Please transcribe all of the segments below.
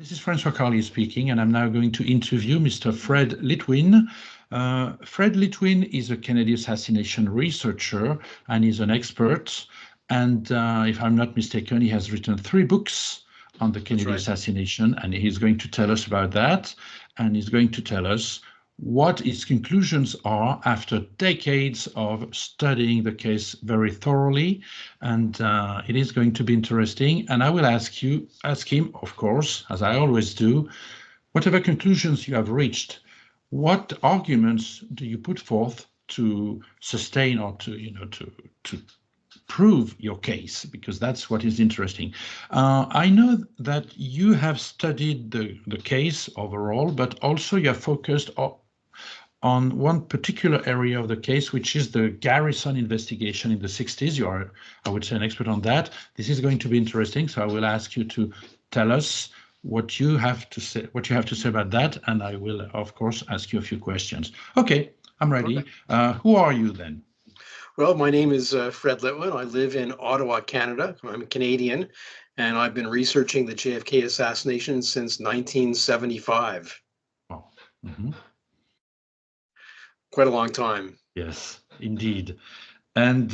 This is François Carly speaking, and I'm now going to interview Mr. Fred Litwin. Fred Litwin is a Kennedy assassination researcher and is an expert. And if I'm not mistaken, he has written 3 books on the Kennedy assassination, and he's going to tell us about that. And he's going to tell us what his conclusions are after decades of studying the case very thoroughly. And it is going to be interesting. And I will ask him, of course, as I always do, whatever conclusions you have reached, what arguments do you put forth to sustain or to prove your case, because that's what is interesting. I know that you have studied the case overall, but also you have focused on one particular area of the case, which is the Garrison investigation in the 60s. You are, I would say, an expert on that. This is going to be interesting, so I will ask you to tell us what you have to say about that, and I will, of course, ask you a few questions. Okay, I'm ready. Who are you then? Well, my name is Fred Litwin. I live in Ottawa, Canada. I'm a Canadian, and I've been researching the JFK assassination since 1975. Oh. Mm-hmm. Quite a long time. Yes, indeed. And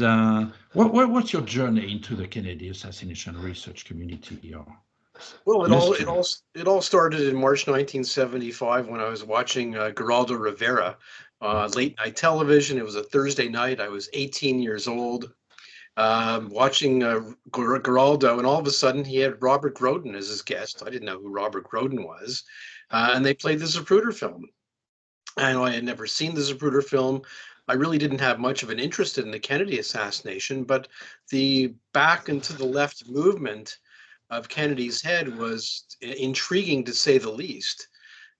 what's your journey into the Kennedy assassination research community? Well, it all started in March 1975 when I was watching Geraldo Rivera, late night television. It was a Thursday night. I was 18 years old, watching Geraldo, and all of a sudden he had Robert Grodin as his guest. I didn't know who Robert Grodin was, and they played the Zapruder film. And I had never seen the Zapruder film. I really didn't have much of an interest in the Kennedy assassination, but the back and to the left movement of Kennedy's head was intriguing, to say the least.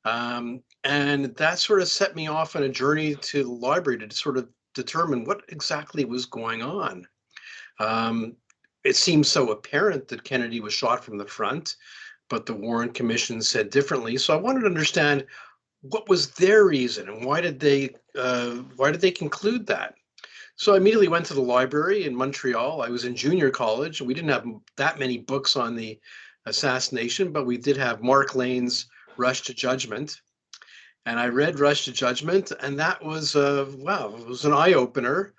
And that sort of set me off on a journey to the library to sort of determine what exactly was going on. It seemed so apparent that Kennedy was shot from the front, but the Warren Commission said differently. So I wanted to understand what was their reason and why did they conclude that? So I immediately went to the library in Montreal. I was in junior college. We didn't have that many books on the assassination, but we did have Mark Lane's Rush to Judgment. And I read Rush to Judgment, and that was, wow, it was an eye-opener.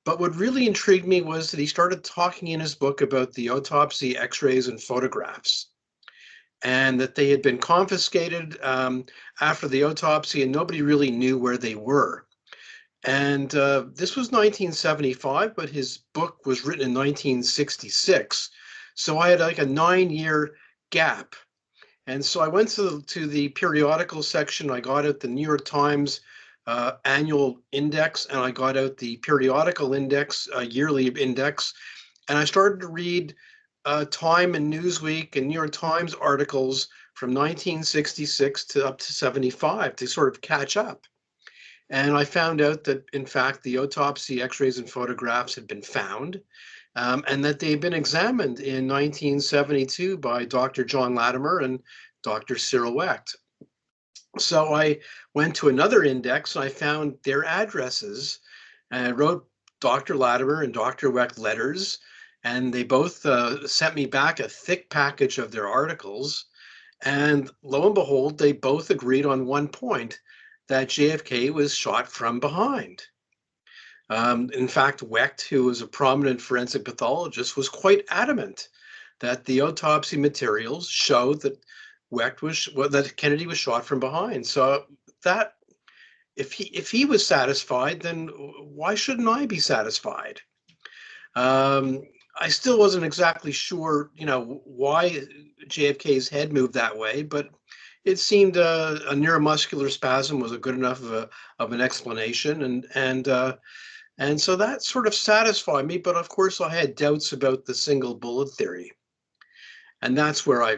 But what really intrigued me was that he started talking in his book about the autopsy, x-rays, and photographs, and that they had been confiscated after the autopsy, and nobody really knew where they were. And this was 1975, but his book was written in 1966. So I had like a 9-year gap. And so I went to the periodical section. I got out the New York Times annual index, and I got out the periodical index, yearly index. And I started to read Time and Newsweek and New York Times articles from 1966 to up to 75 to sort of catch up. And I found out that, in fact, the autopsy, x-rays, and photographs had been found, and that they had been examined in 1972 by Dr. John Latimer and Dr. Cyril Wecht. So I went to another index, and I found their addresses, and I wrote Dr. Latimer and Dr. Wecht letters, and they both sent me back a thick package of their articles. And lo and behold, they both agreed on one point, that JFK was shot from behind. In fact, Wecht, who was a prominent forensic pathologist, was quite adamant that the autopsy materials showed that that Kennedy was shot from behind. So that if he was satisfied, then why shouldn't I be satisfied? I still wasn't exactly sure, why JFK's head moved that way, but it seemed a neuromuscular spasm was a good enough of an explanation, and so that sort of satisfied me. But of course, I had doubts about the single bullet theory, and that's where I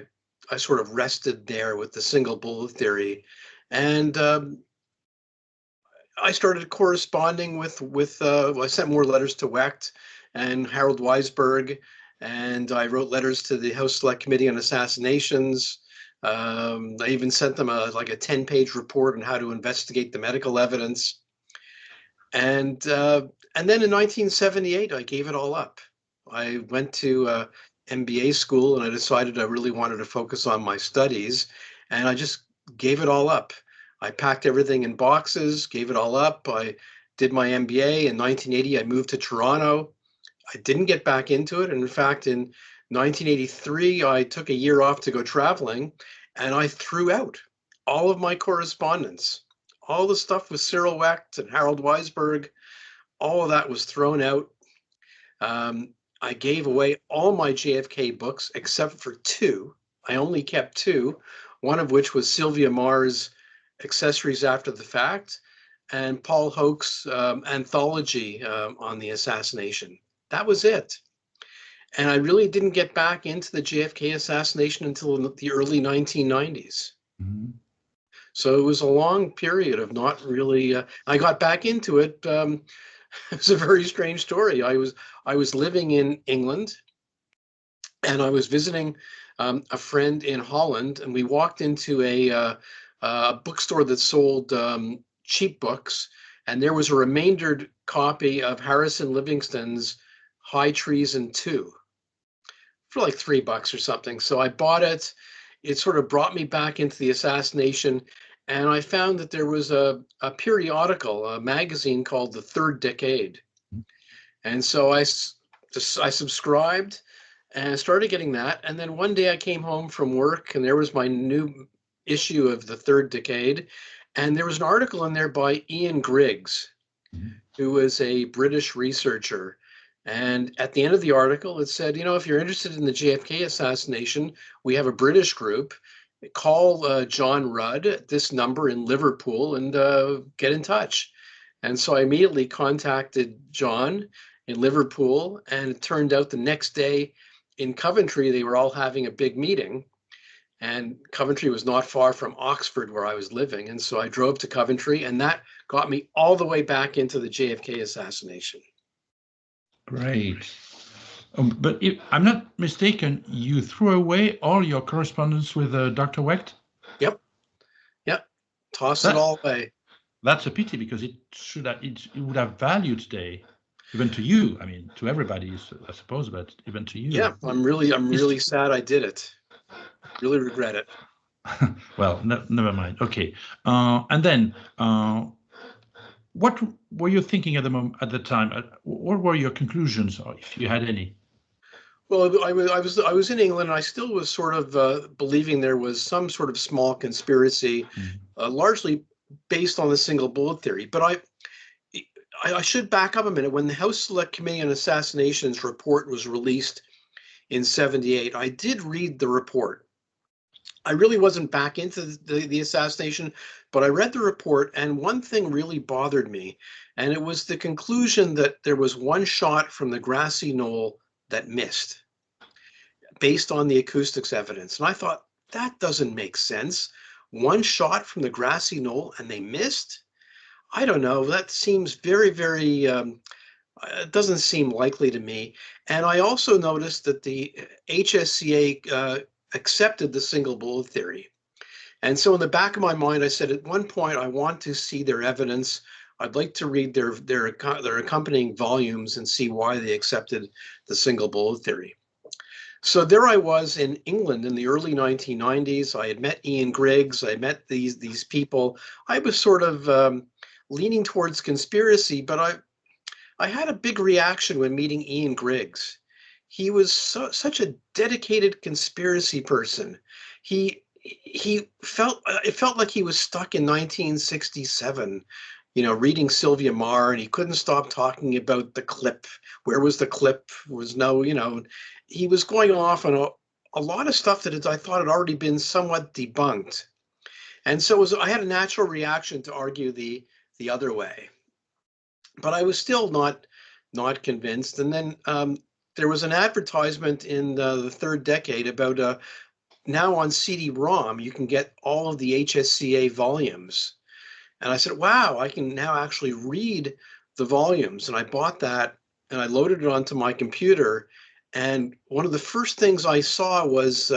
sort of rested there with the single bullet theory, and I started corresponding with I sent more letters to Wecht and Harold Weisberg, and I wrote letters to the House Select Committee on Assassinations. I even sent them a 10-page report on how to investigate the medical evidence. And then in 1978, I gave it all up. I went to MBA school, and I decided I really wanted to focus on my studies, and I just gave it all up. I packed everything in boxes, gave it all up. I did my MBA in 1980. I moved to Toronto. I didn't get back into it. And in fact, in 1983, I took a year off to go traveling, and I threw out all of my correspondence. All the stuff with Cyril Wecht and Harold Weisberg, all of that was thrown out. I gave away all my JFK books except for two. I only kept two, one of which was Sylvia Maher's Accessories After the Fact and Paul Hoch's anthology on the assassination. That was it. And I really didn't get back into the JFK assassination until the early 1990s. Mm-hmm. So it was a long period of not really, I got back into it. It's a very strange story. I was living in England, and I was visiting a friend in Holland, and we walked into a bookstore that sold cheap books, and there was a remaindered copy of Harrison Livingston's High Treason 2 for like $3 or something. So I bought it. It sort of brought me back into the assassination. And I found that there was a periodical, a magazine called The Third Decade. And so I subscribed and started getting that. And then one day I came home from work, and there was my new issue of The Third Decade. And there was an article in there by Ian Griggs, who was a British researcher. And at the end of the article, it said, you know, if you're interested in the JFK assassination, we have a British group. Call John Rudd at this number in Liverpool and get in touch. And so I immediately contacted John in Liverpool, and it turned out the next day in Coventry, they were all having a big meeting. And Coventry was not far from Oxford, where I was living. And so I drove to Coventry, and that got me all the way back into the JFK assassination. Great. But if I'm not mistaken, you threw away all your correspondence with Dr. Wecht? Yep. Tossed it all away. That's a pity, because it would have value today, even to you. I mean, to everybody, I suppose, but even to you. Yeah, I'm really sad I did it. Really regret it. Well, never mind. Okay. And then, what were you thinking at the time? What were your conclusions, if you had any? Well, I was in England, and I still was sort of believing there was some sort of small conspiracy, largely based on the single bullet theory. But I should back up a minute. When the House Select Committee on Assassinations report was released in '78, I did read the report. I really wasn't back into the assassination, but I read the report, and one thing really bothered me, and it was the conclusion that there was one shot from the grassy knoll that missed, based on the acoustics evidence. And I thought, that doesn't make sense. One shot from the grassy knoll and they missed? I don't know. That seems very, very, it doesn't seem likely to me. And I also noticed that the HSCA accepted the single bullet theory. And so in the back of my mind, I said, at one point, I want to see their evidence. I'd like to read their accompanying volumes and see why they accepted the single bullet theory. So there I was in England in the early 1990s. I had met Ian Griggs. I met these people. I was sort of leaning towards conspiracy, but I had a big reaction when meeting Ian Griggs. He was such a dedicated conspiracy person. It felt like he was stuck in 1967. You know, reading Sylvia Maher, and he couldn't stop talking about the clip. Where was the clip? Was no, you know, he was going off on a lot of stuff that I thought had already been somewhat debunked. And so I had a natural reaction to argue the other way. But I was still not convinced. And then there was an advertisement in the Third Decade about now on CD-ROM, you can get all of the HSCA volumes. And I said, wow, I can now actually read the volumes. And I bought that, and I loaded it onto my computer. And one of the first things I saw was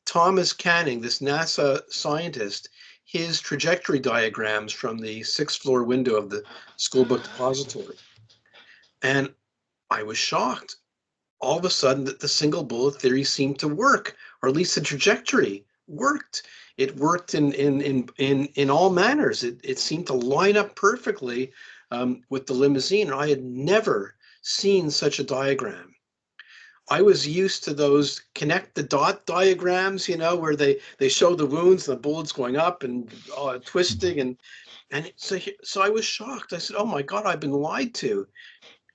Thomas Canning, this NASA scientist, his trajectory diagrams from the 6th floor window of the school book depository. And I was shocked. all of a sudden that the single bullet theory seemed to work, or at least the trajectory worked. It worked in all manners. It seemed to line up perfectly with the limousine. I had never seen such a diagram. I was used to those connect the dot diagrams, where they show the wounds and the bullets going up and twisting, and so I was shocked. I said, "Oh my God, I've been lied to.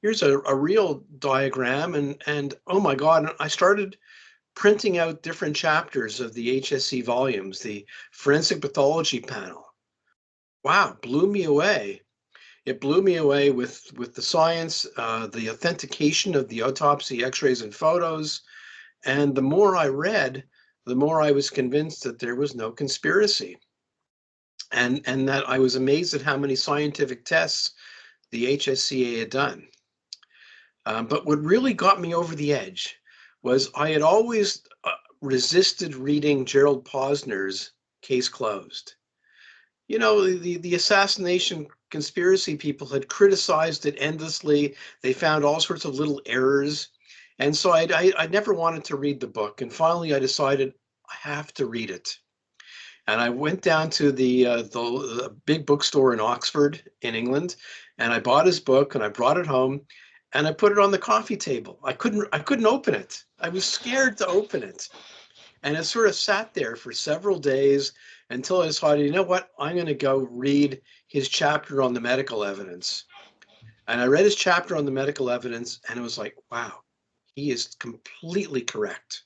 Here's a real diagram," and oh my God, and I started printing out different chapters of the HSC volumes, the forensic pathology panel. Wow, blew me away. It blew me away with the science, the authentication of the autopsy x-rays and photos. And the more I read, the more I was convinced that there was no conspiracy. And that I was amazed at how many scientific tests the HSCA had done. But what really got me over the edge was I had always resisted reading Gerald Posner's Case Closed. The assassination conspiracy people had criticized it endlessly. They found all sorts of little errors. And so I never wanted to read the book. And finally, I decided I have to read it. And I went down to the big bookstore in Oxford, in England, and I bought his book and I brought it home and I put it on the coffee table. I couldn't open it. I was scared to open it. And it sort of sat there for several days until I decided, you know what, I'm going to go read his chapter on the medical evidence. And I read his chapter on the medical evidence, and it was like, wow, he is completely correct.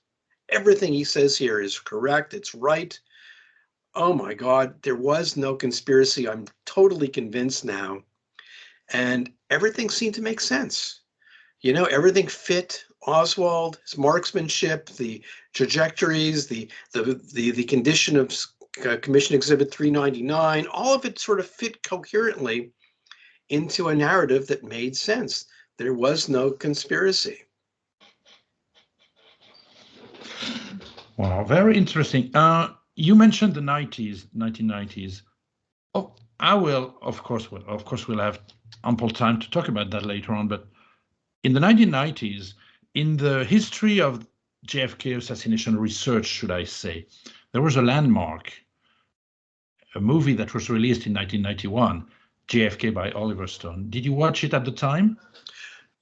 Everything he says here is correct. It's right. Oh my God, there was no conspiracy. I'm totally convinced now. And everything seemed to make sense. Everything fit Oswald, his marksmanship, the trajectories, the condition of Commission Exhibit 399, all of it sort of fit coherently into a narrative that made sense. There was no conspiracy. Wow, very interesting. You mentioned the 1990s. Oh, of course, we'll have ample time to talk about that later on, but in the 1990s, in the history of JFK assassination research, should I say, there was a landmark, a movie that was released in 1991, JFK by Oliver Stone. Did you watch it at the time?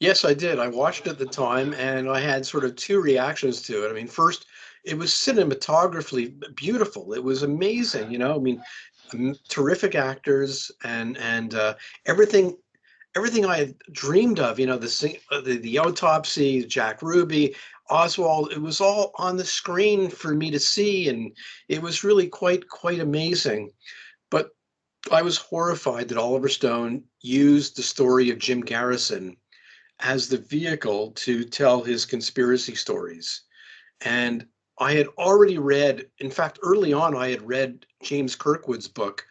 Yes, I did. I watched it at the time, and I had sort of two reactions to it. I mean, first, it was cinematographically beautiful. It was amazing, terrific actors and everything I had dreamed of, the autopsy, Jack Ruby, Oswald, it was all on the screen for me to see, and it was really quite amazing. But I was horrified that Oliver Stone used the story of Jim Garrison as the vehicle to tell his conspiracy stories. And I had already read, in fact, early on, I had read James Kirkwood's book,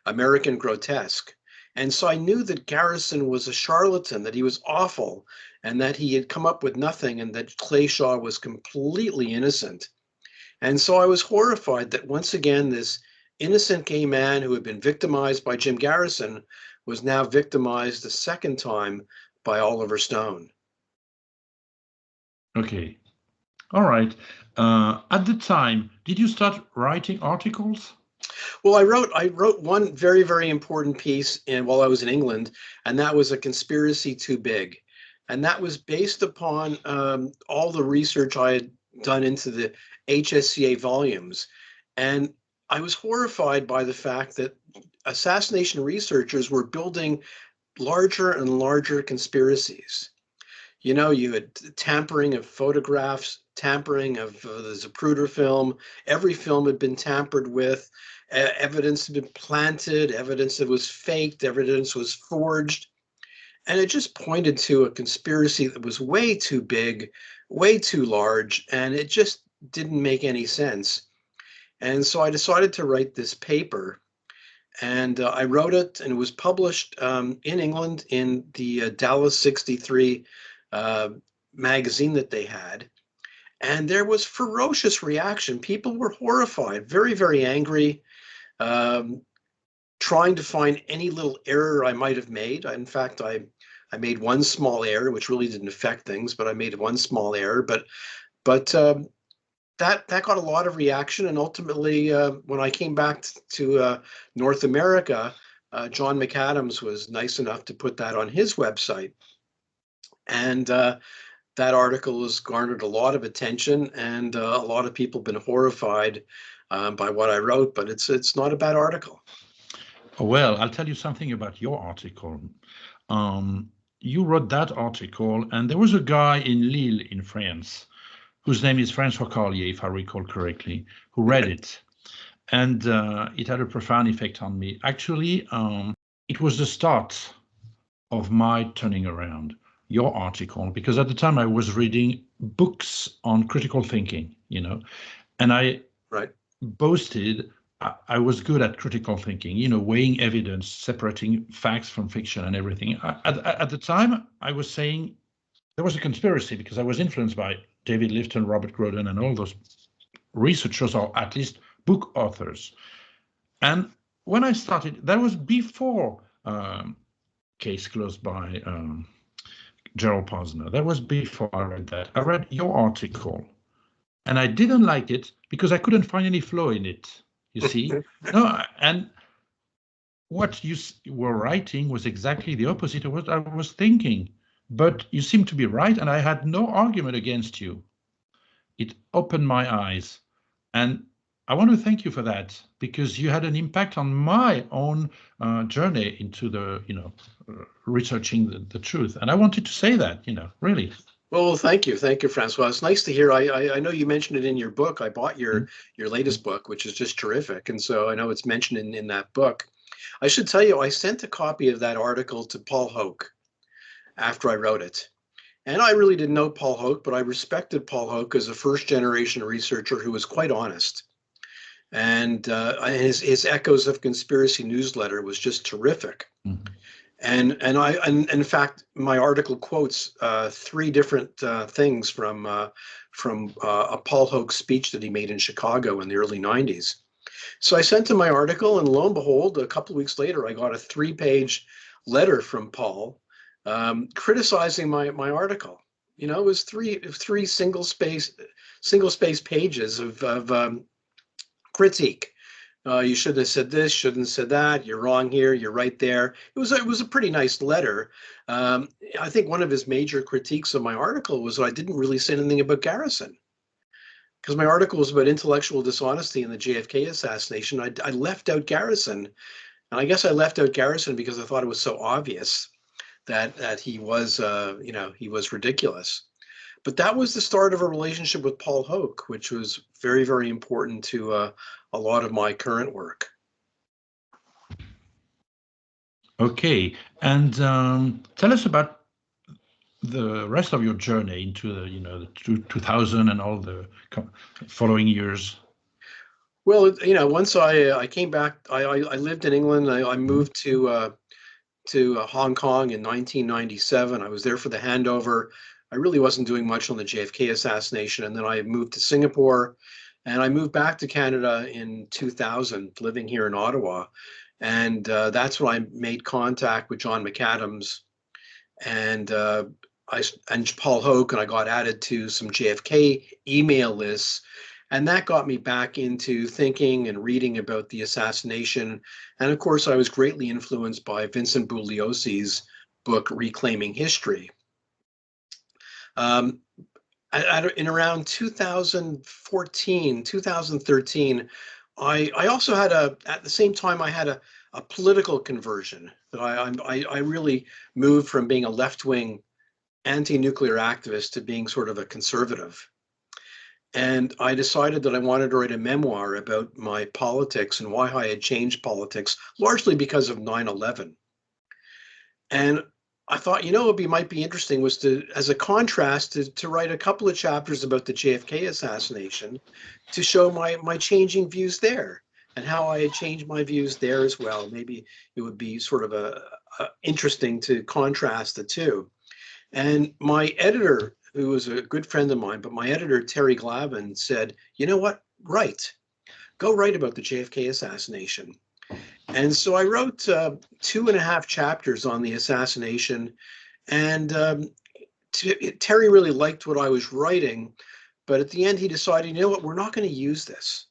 American Grotesque. And so I knew that Garrison was a charlatan, that he was awful, and that he had come up with nothing, and that Clay Shaw was completely innocent. And so I was horrified that once again, this innocent gay man who had been victimized by Jim Garrison was now victimized a second time by Oliver Stone. Okay. All right. At the time, did you start writing articles? Well, I wrote one very, very important piece while I was in England, and that was A Conspiracy Too Big. And that was based upon all the research I had done into the HSCA volumes. And I was horrified by the fact that assassination researchers were building larger and larger conspiracies. You had tampering of photographs, tampering of the Zapruder film. Every film had been tampered with. Evidence had been planted, evidence that was faked, evidence was forged. And it just pointed to a conspiracy that was way too big, way too large, and it just didn't make any sense. And so I decided to write this paper. And I wrote it, and it was published in England in the Dallas 63 magazine that they had. And there was ferocious reaction. People were horrified, very, very angry, trying to find any little error I might have made. In fact, I I made one small error, which really didn't affect things, but I made one small error. But that got a lot of reaction, and ultimately, when I came back to North America, John McAdams was nice enough to put that on his website, and that article has garnered a lot of attention, and a lot of people have been horrified by what I wrote. But it's not a bad article. Well, I'll tell you something about your article. You wrote that article, and there was a guy in Lille, in France, whose name is François Carlier, if I recall correctly, who read it. And it had a profound effect on me. Actually, it was the start of my turning around, your article, because at the time I was reading books on critical thinking, and I boasted I was good at critical thinking, weighing evidence, separating facts from fiction and everything. At the time, I was saying there was a conspiracy because I was influenced by David Lifton, Robert Groden, and all those researchers, or at least book authors. And when I started, that was before Case Closed by Gerald Posner. That was before I read that. I read your article, and I didn't like it because I couldn't find any flow in it. You see? No, and what you were writing was exactly the opposite of what I was thinking. But you seem to be right, and I had no argument against you. It opened my eyes, and I want to thank you for that, because you had an impact on my own journey into the, researching the truth. And I wanted to say that, really. Well, thank you, Francois. It's nice to hear. I know you mentioned it in your book. I bought your latest book, which is just terrific, and so I know it's mentioned in that book. I should tell you, I sent a copy of that article to Paul Hoke after I wrote it, and I really didn't know Paul Hoke, but I respected Paul Hoke as a first-generation researcher who was quite honest, and his Echoes of Conspiracy newsletter was just terrific. Mm-hmm. And in fact, my article quotes three different things from a Paul Hoke speech that he made in Chicago in the early 90s. So I sent him my article, and lo and behold, a couple of weeks later, I got a 3-page letter from Paul criticizing my article. It was three single space pages of critique. You should have said this, shouldn't have said that. You're wrong here. You're right there. It was a pretty nice letter. I think one of his major critiques of my article was that I didn't really say anything about Garrison, because my article was about intellectual dishonesty in the JFK assassination. I left out Garrison, and I guess I left out Garrison because I thought it was so obvious that he was, he was ridiculous. But that was the start of a relationship with Paul Hoke, which was very, very important to a lot of my current work. Okay, and tell us about the rest of your journey into the 2000 and all the following years. Well, once I came back, I lived in England. I moved to Hong Kong in 1997. I was there for the handover. I really wasn't doing much on the JFK assassination, and then I moved to Singapore, and I moved back to Canada in 2000, living here in Ottawa, and that's when I made contact with John McAdams and Paul Hoke, and I got added to some JFK email lists, and that got me back into thinking and reading about the assassination. And of course, I was greatly influenced by Vincent Bugliosi's book Reclaiming History. In around 2014, 2013, I also had at the same time, I had a political conversion. That I really moved from being a left-wing anti-nuclear activist to being sort of a conservative. And I decided that I wanted to write a memoir about my politics and why I had changed politics, largely because of 9/11. And I thought, what might be interesting was to, as a contrast, to write a couple of chapters about the JFK assassination, to show my changing views there and how I had changed my views there as well. Maybe it would be sort of interesting to contrast the two. And my editor, who was a good friend of mine, but my editor, Terry Glavin, said, you know what, go write about the JFK assassination. And so I wrote 2.5 chapters on the assassination, And Terry really liked what I was writing, but at the end he decided, you know what, we're not going to use this.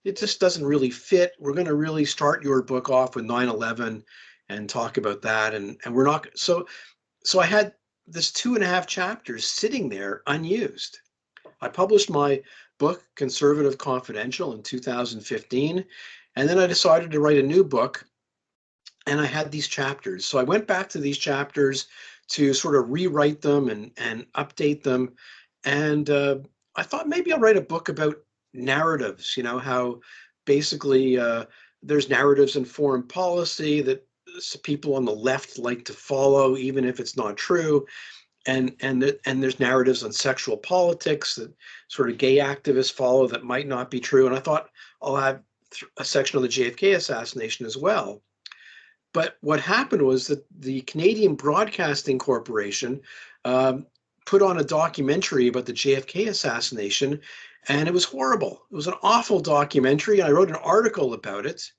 It just doesn't really fit. We're going to really start your book off with 9/11 and talk about that. And we're not, so I had this 2.5 chapters sitting there unused. I published my book, Conservative Confidential, in 2015. And then I decided to write a new book, and I had these chapters. So I went back to these chapters to sort of rewrite them and update them. And I thought maybe I'll write a book about narratives, you know, how basically there's narratives in foreign policy that people on the left like to follow, even if it's not true. And there's narratives on sexual politics that sort of gay activists follow that might not be true. And I thought I'll have a section on the JFK assassination as well. But what happened was that the Canadian Broadcasting Corporation put on a documentary about the JFK assassination, and it was horrible. It was an awful documentary, and I wrote an article about it.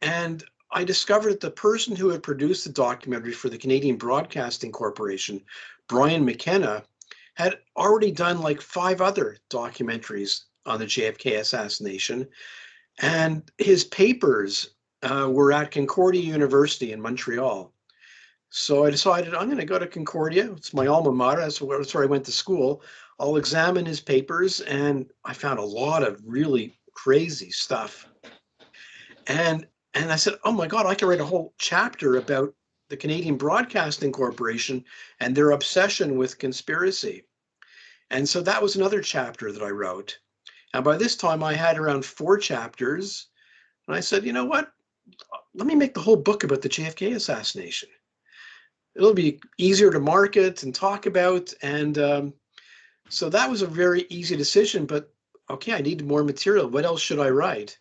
And I discovered that the person who had produced the documentary for the Canadian Broadcasting Corporation, Brian McKenna, had already done like 5 other documentaries on the JFK assassination. And his papers were at Concordia University in Montreal. So I decided I'm going to go to Concordia. It's my alma mater. That's where I went to school. I'll examine his papers, and I found a lot of really crazy stuff. And I said, oh my God, I can write a whole chapter about the Canadian Broadcasting Corporation and their obsession with conspiracy. And so that was another chapter that I wrote. And by this time I had around 4 chapters. And I said, you know what? Let me make the whole book about the JFK assassination. It'll be easier to market and talk about. And so that was a very easy decision, but okay, I needed more material. What else should I write?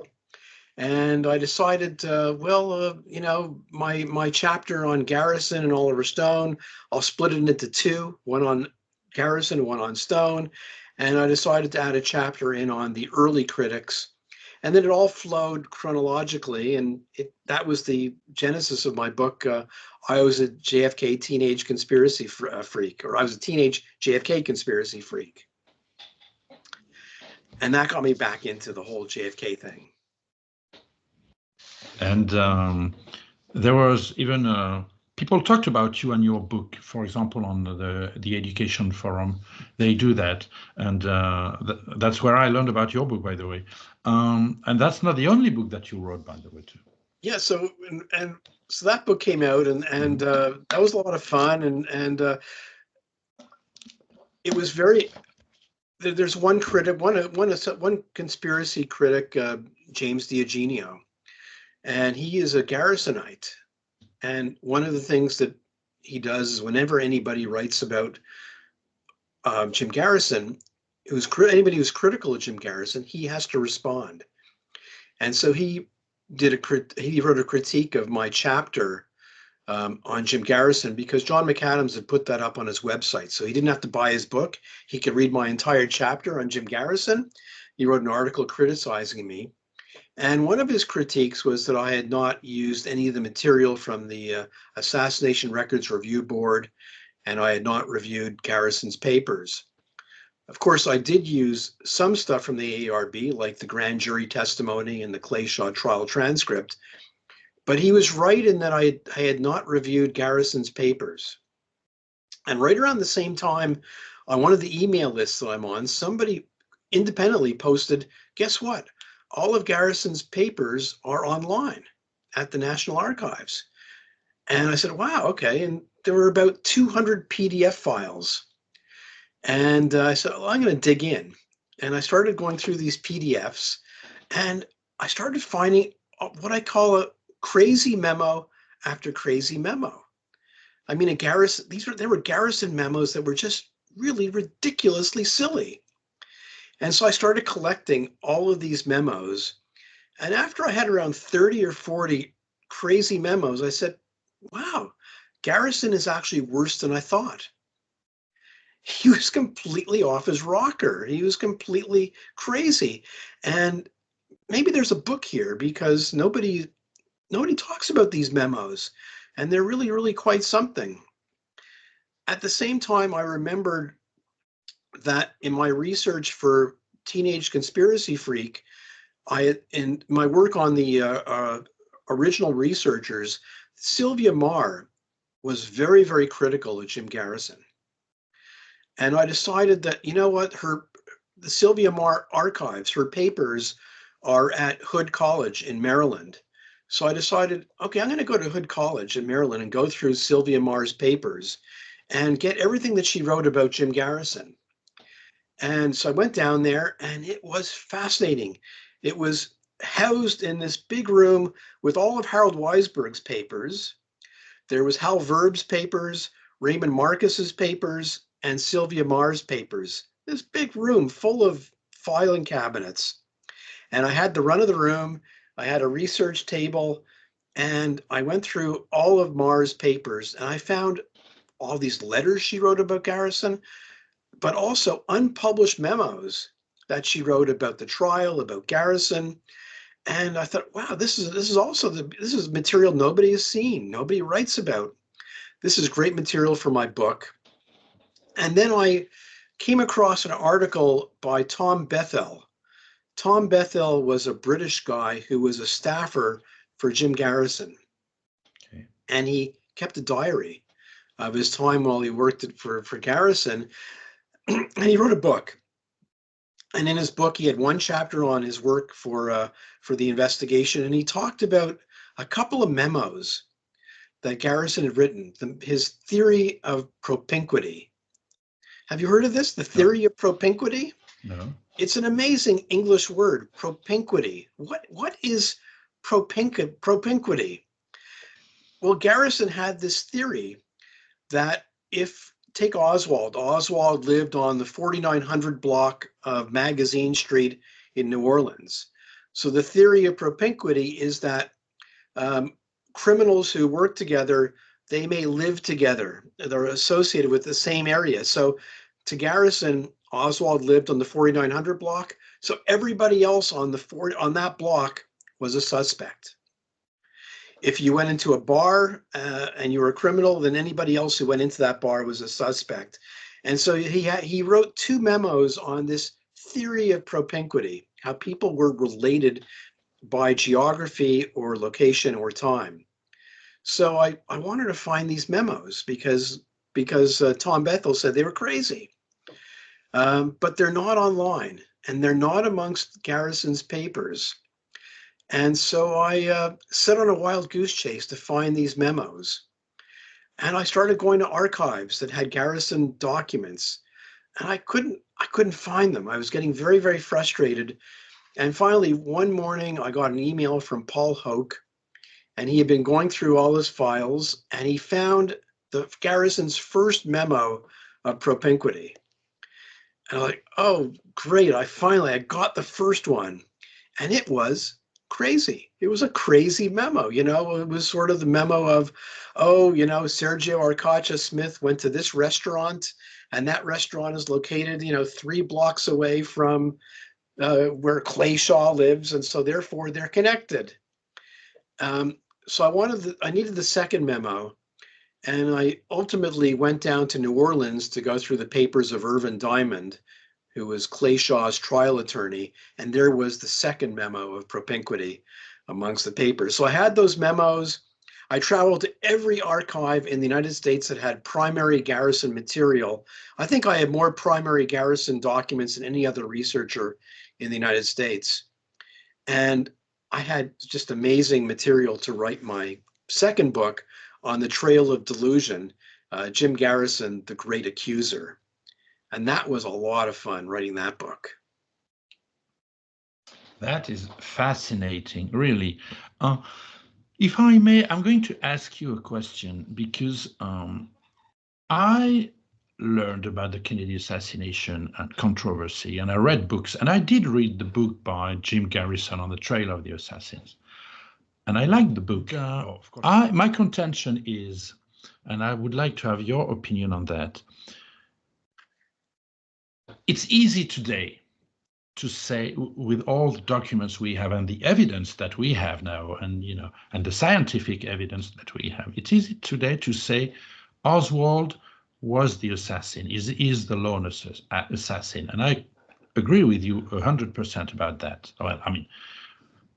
And I decided, you know, my chapter on Garrison and Oliver Stone, I'll split it into 2, one on Garrison and one on Stone. And I decided to add a chapter in on the early critics. And then it all flowed chronologically, and that was the genesis of my book. I was a JFK teenage conspiracy freak, or I was a teenage JFK conspiracy freak. And that got me back into the whole JFK thing. And there was even people talked about you and your book, for example, on the Education Forum. They do that, and that's where I learned about your book, by the way. And that's not the only book that you wrote, by the way, too. Yeah, so so that book came out, and that was a lot of fun, and it was very. There's one critic, one conspiracy critic, James D'Eugenio, and he is a Garrisonite. And one of the things that he does is whenever anybody writes about Jim Garrison, anybody who's critical of Jim Garrison, he has to respond. And so he wrote a critique of my chapter on Jim Garrison, because John McAdams had put that up on his website. So he didn't have to buy his book. He could read my entire chapter on Jim Garrison. He wrote an article criticizing me. And one of his critiques was that I had not used any of the material from the Assassination Records Review Board, and I had not reviewed Garrison's papers. Of course, I did use some stuff from the AARB, like the grand jury testimony and the Clayshaw trial transcript, but he was right in that I had not reviewed Garrison's papers. And right around the same time, on one of the email lists that I'm on, somebody independently posted, guess what? All of Garrison's papers are online at the National Archives. And I said, wow, okay. And there were about 200 PDF files. And I said, well, I'm going to dig in. And I started going through these PDFs, and I started finding what I call a crazy memo after crazy memo. I mean, there were Garrison memos that were just really ridiculously silly. And so I started collecting all of these memos. And after I had around 30 or 40 crazy memos, I said, wow, Garrison is actually worse than I thought. He was completely off his rocker. He was completely crazy. And maybe there's a book here, because nobody talks about these memos. And they're really, really quite something. at the same time, I remembered that in my research for Teenage Conspiracy Freak, in my work on the original researchers, Sylvia Marr was very, very critical of Jim Garrison. And I decided that, you know what, the Sylvia Marr archives, her papers are at Hood College in Maryland. So I decided, okay, I'm going to go to Hood College in Maryland and go through Sylvia Marr's papers and get everything that she wrote about Jim Garrison. And so I went down there, and it was fascinating. It was housed in this big room with all of Harold Weisberg's papers. There was Hal Verb's papers, Raymond Marcus's papers, and Sylvia Marr's papers. This big room full of filing cabinets. And I had the run of the room. I had a research table, and I went through all of Marr's papers, and I found all these letters she wrote about Garrison, but also unpublished memos that she wrote about the trial, about Garrison. And I thought, wow, this is material nobody has seen, nobody writes about. This is great material for my book. And then I came across an article by Tom Bethell. Tom Bethell was a British guy who was a staffer for Jim Garrison. Okay. And he kept a diary of his time while he worked for Garrison. And he wrote a book. And in his book, he had one chapter on his work for the investigation. And he talked about a couple of memos that Garrison had written, his theory of propinquity. Have you heard of this? The theory of propinquity? No. It's an amazing English word, propinquity. What is propinquity? Well, Garrison had this theory that take Oswald. Oswald lived on the 4900 block of Magazine Street in New Orleans. So the theory of propinquity is that criminals who work together, they may live together. They're associated with the same area. So to Garrison, Oswald lived on the 4900 block. So everybody else on that block was a suspect. If you went into a bar and you were a criminal, then anybody else who went into that bar was a suspect. And so he wrote two memos on this theory of propinquity, how people were related by geography or location or time. So I wanted to find these memos because Tom Bethell said they were crazy. But they're not online, and they're not amongst Garrison's papers. And so I set on a wild goose chase to find these memos. And I started going to archives that had Garrison documents, and I couldn't find them. I was getting very, very frustrated. And finally, one morning, I got an email from Paul Hoke, and he had been going through all his files, and he found Garrison's first memo of propinquity. And I'm like, oh, great, I got the first one. And it was crazy. It was a crazy memo. It was sort of the memo of, Sergio Arcacha Smith went to this restaurant, and that restaurant is located, 3 blocks away from where Clay Shaw lives. And so therefore they're connected. So I needed the second memo. And I ultimately went down to New Orleans to go through the papers of Irvin Diamond, who was Clay Shaw's trial attorney. And there was the second memo of propinquity amongst the papers. So I had those memos. I traveled to every archive in the United States that had primary Garrison material. I think I had more primary Garrison documents than any other researcher in the United States. And I had just amazing material to write my second book on the trail of delusion, Jim Garrison, the Great Accuser. And that was a lot of fun writing that book. That is fascinating, really. If I may, I'm going to ask you a question because I learned about the Kennedy assassination and controversy, and I read books, and I did read the book by Jim Garrison on the trail of the assassins. And I like the book. Of course. My contention is, and I would like to have your opinion on that, it's easy today to say, with all the documents we have and the evidence that we have now, and and the scientific evidence that we have, it's easy today to say Oswald was the assassin, is the lone assassin. And I agree with you 100% about that. Well, I mean,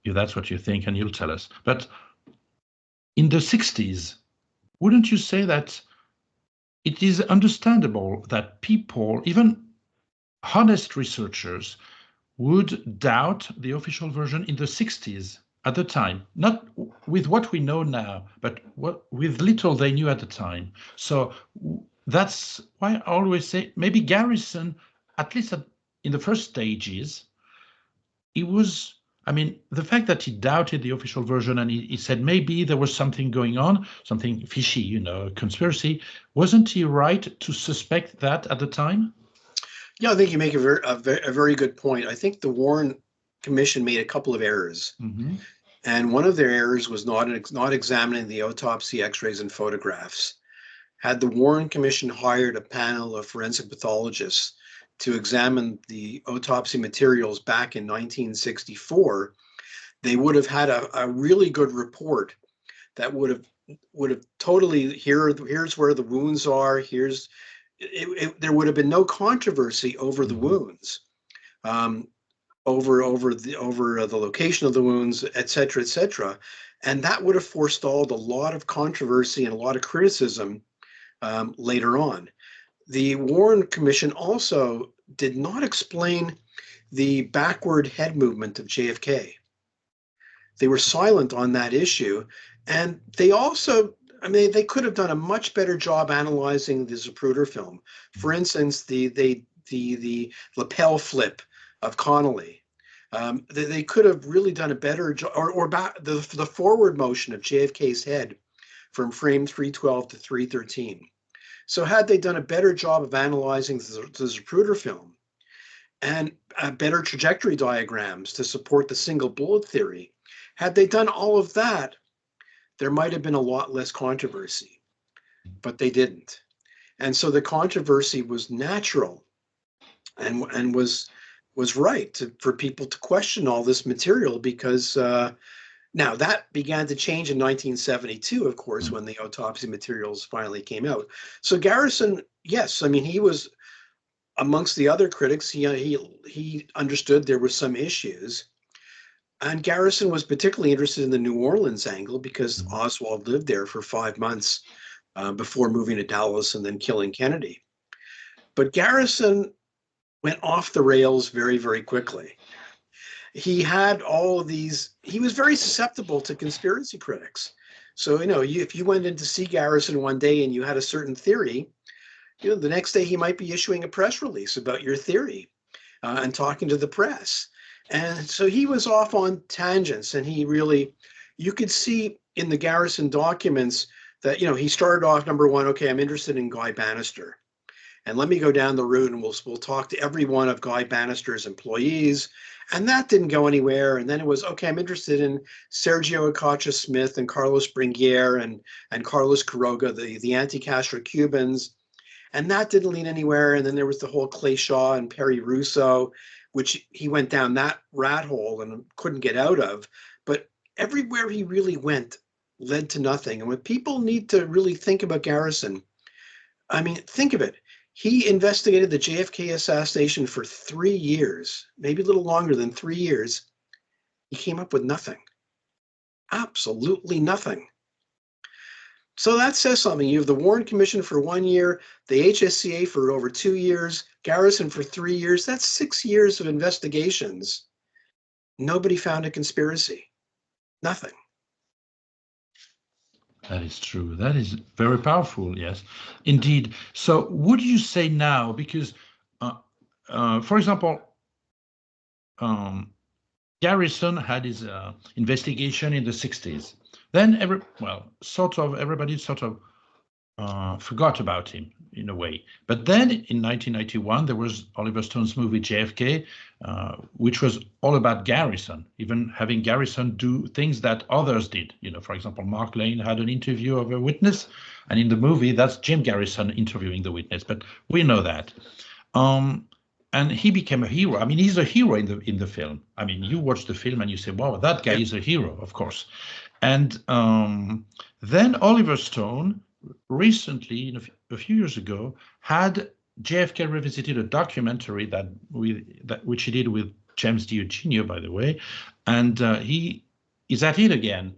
that's what you think, and you'll tell us. But in the 60s, wouldn't you say that it is understandable that people, even honest researchers, would doubt the official version in the 60s at the time, not with what we know now, but with little they knew at the time. So that's why I always say maybe Garrison, at least in the first stages, he was, I mean, the fact that he doubted the official version and he said maybe there was something going on, something fishy, you know, conspiracy, wasn't he right to suspect that at the time? Yeah, I think you make a very good point. I think the Warren Commission made a couple of errors. Mm-hmm. And one of their errors was not examining the autopsy x-rays and photographs. Had the Warren Commission hired a panel of forensic pathologists to examine the autopsy materials back in 1964, they would have had a really good report that would have totally, here's where the wounds are, there would have been no controversy over the wounds, over the location of the wounds, et cetera, and that would have forestalled a lot of controversy and a lot of criticism later on. The Warren Commission also did not explain the backward head movement of JFK. They were silent on that issue, and they also, I mean, they could have done a much better job analyzing the Zapruder film. For instance, the lapel flip of Connolly. They could have really done a better job, or the forward motion of JFK's head from frame 312 to 313. So had they done a better job of analyzing the Zapruder film and better trajectory diagrams to support the single bullet theory, had they done all of that, there might have been a lot less controversy, but they didn't. And so the controversy was natural and was right for people to question all this material, because now that began to change in 1972, of course, when the autopsy materials finally came out. So Garrison, yes, I mean, he was amongst the other critics. He understood there were some issues. And Garrison was particularly interested in the New Orleans angle because Oswald lived there for 5 months before moving to Dallas and then killing Kennedy. But Garrison went off the rails very, very quickly. He had all of these, he was very susceptible to conspiracy critics. So, you know, if you went in to see Garrison one day and you had a certain theory, you know, the next day he might be issuing a press release about your theory and talking to the press. And so he was off on tangents, and he really, you could see in the Garrison documents that, you know, he started off, number one, okay, I'm interested in Guy Bannister. And let me go down the route and we'll talk to every one of Guy Bannister's employees. And that didn't go anywhere. And then it was, okay, I'm interested in Sergio Acosta Smith and Carlos Bringuier and Carlos Quiroga, the anti-Castro Cubans. And that didn't lead anywhere. And then there was the whole Clay Shaw and Perry Russo, which he went down that rat hole and couldn't get out of. But everywhere he really went led to nothing. And when people need to really think about Garrison, I mean, think of it. He investigated the JFK assassination for 3 years, maybe a little longer than 3 years. He came up with nothing. Absolutely nothing. So that says something. You have the Warren Commission for 1 year, the HSCA for over 2 years, Garrison for 3 years. That's 6 years of investigations. Nobody found a conspiracy. Nothing. That is true. That is very powerful. Yes, indeed. So what do you say now? Because, for example, Garrison had his investigation in the 60s. Then everybody sort of forgot about him in a way. But then in 1991, there was Oliver Stone's movie JFK, which was all about Garrison, even having Garrison do things that others did. You know, for example, Mark Lane had an interview of a witness, and in the movie, that's Jim Garrison interviewing the witness. But we know that. And he became a hero. I mean, he's a hero in the film. I mean, you watch the film and you say, wow, that guy is a hero, of course. And then Oliver Stone recently, a few years ago, had JFK revisited a documentary which he did with James D. Eugenio, by the way, and he is at it again,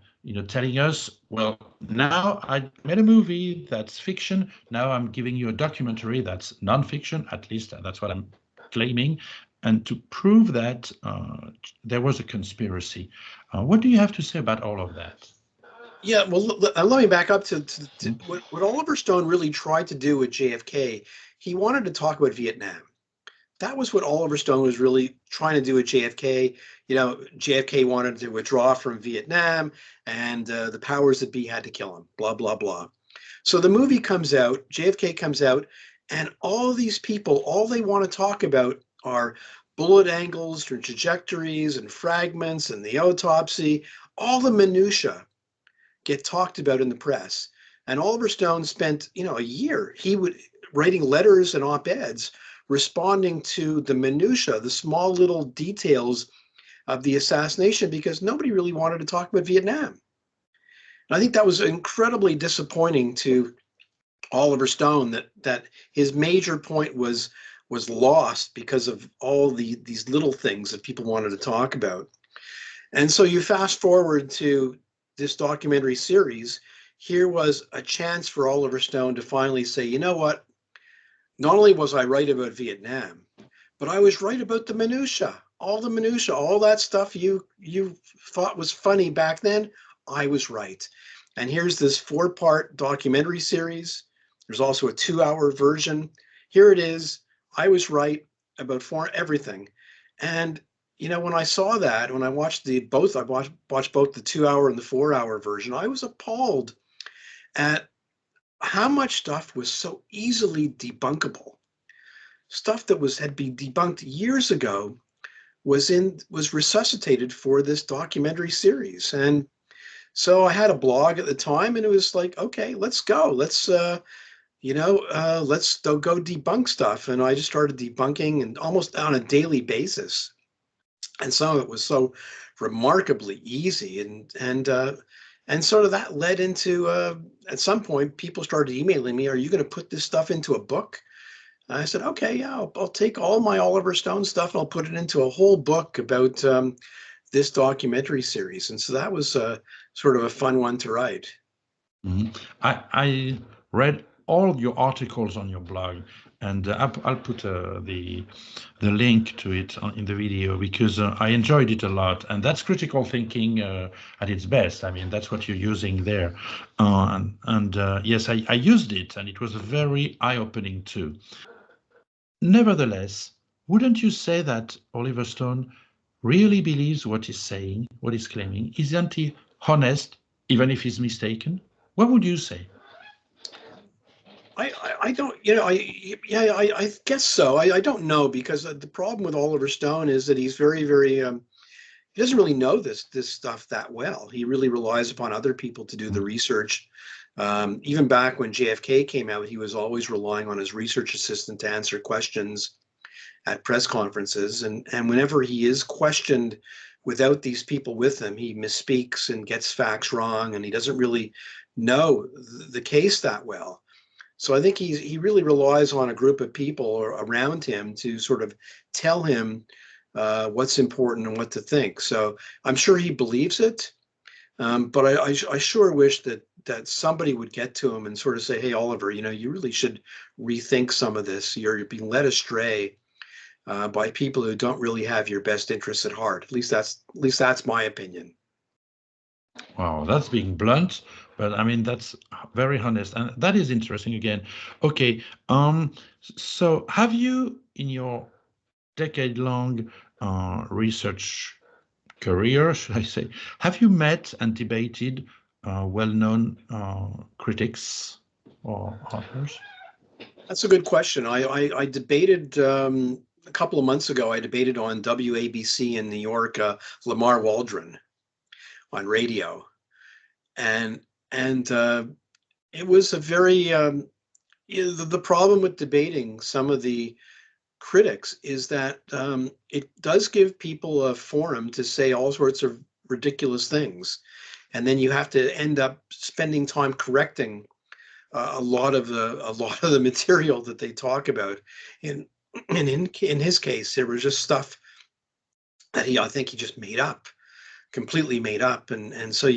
telling us, well, now I made a movie that's fiction. Now I'm giving you a documentary that's nonfiction. At least that's what I'm claiming, and to prove that there was a conspiracy. What do you have to say about all of that? Yeah, well, let me back up to what Oliver Stone really tried to do with JFK. He wanted to talk about Vietnam. That was what Oliver Stone was really trying to do with JFK. JFK wanted to withdraw from Vietnam, and the powers that be had to kill him, blah, blah, blah. So the movie comes out, JFK comes out, and all these people, all they want to talk about are bullet angles and trajectories and fragments and the autopsy, all the minutiae get talked about in the press. And Oliver Stone spent, a year, he would writing letters and op-eds responding to the minutiae, the small little details of the assassination, because nobody really wanted to talk about Vietnam. And I think that was incredibly disappointing to Oliver Stone, that his major point was lost because of all these little things that people wanted to talk about. And so you fast forward to this documentary series. Here was a chance for Oliver Stone to finally say, you know what? Not only was I right about Vietnam, but I was right about the minutiae, all that stuff you thought was funny back then. I was right. And here's this 4-part documentary series. There's also a 2-hour version. Here it is. I was right about everything. And when I saw that, when I watched both the 2-hour and the 4-hour version, I was appalled at how much stuff was so easily debunkable. Stuff that had been debunked years ago was resuscitated for this documentary series. And so I had a blog at the time, and it was like, okay, let's go. Let's go debunk stuff. And I just started debunking, and almost on a daily basis. And some of it was so remarkably easy, and sort of that led into at some point people started emailing me, are you going to put this stuff into a book? And I said, okay, yeah, I'll take all my Oliver Stone stuff and I'll put it into a whole book about this documentary series. And so that was sort of a fun one to write. Mm-hmm. I read all your articles on your blog, and I'll put the link to it in the video, because I enjoyed it a lot, and that's critical thinking at its best. I mean, that's what you're using there, yes, I used it, and it was very eye-opening too. Nevertheless, wouldn't you say that Oliver Stone really believes what he's saying, what he's claiming? Isn't he honest, even if he's mistaken? What would you say? I don't, I guess so. I don't know, because the problem with Oliver Stone is that he's very, very, he doesn't really know this stuff that well. He really relies upon other people to do the research. Even back when JFK came out, he was always relying on his research assistant to answer questions at press conferences. And whenever he is questioned without these people with him, he misspeaks and gets facts wrong, and he doesn't really know the case that well. So I think he really relies on a group of people around him to sort of tell him what's important and what to think. So I'm sure he believes it, but I sure wish that somebody would get to him and sort of say, hey, Oliver, you really should rethink some of this. You're being led astray by people who don't really have your best interests at heart. At least that's my opinion. Wow, that's being blunt, but I mean that's very honest, and that is interesting again. Okay, so have you, in your decade-long research career, should I say, have you met and debated well-known critics or authors? That's a good question. I debated a couple of months ago. I debated on WABC in New York, Lamar Waldron on radio, and it was a very the problem with debating some of the critics is that it does give people a forum to say all sorts of ridiculous things, and then you have to end up spending time correcting a lot of the material that they talk about. In his case, there was just stuff that I think he just made up, completely made up, and so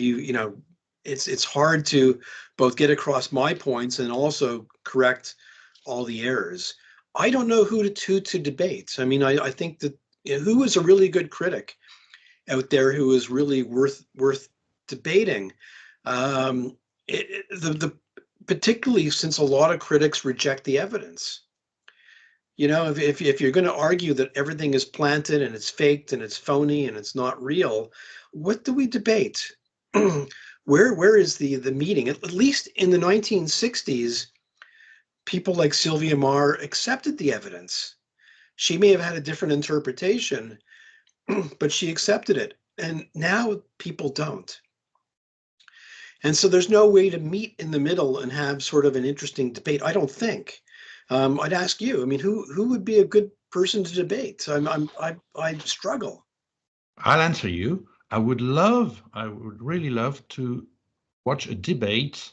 it's hard to both get across my points and also correct all the errors. I don't know who to debate. I mean, I think that who is a really good critic out there who is really worth debating. Particularly since a lot of critics reject the evidence. If you're going to argue that everything is planted and it's faked and it's phony and it's not real, what do we debate? Where is the meeting? At least in the 1960s, people like Sylvia Maher accepted the evidence. She may have had a different interpretation, but she accepted it. And now people don't. And so there's no way to meet in the middle and have sort of an interesting debate, I don't think. I'd ask you, I mean, who would be a good person to debate? I struggle. I'll answer you. I would really love to watch a debate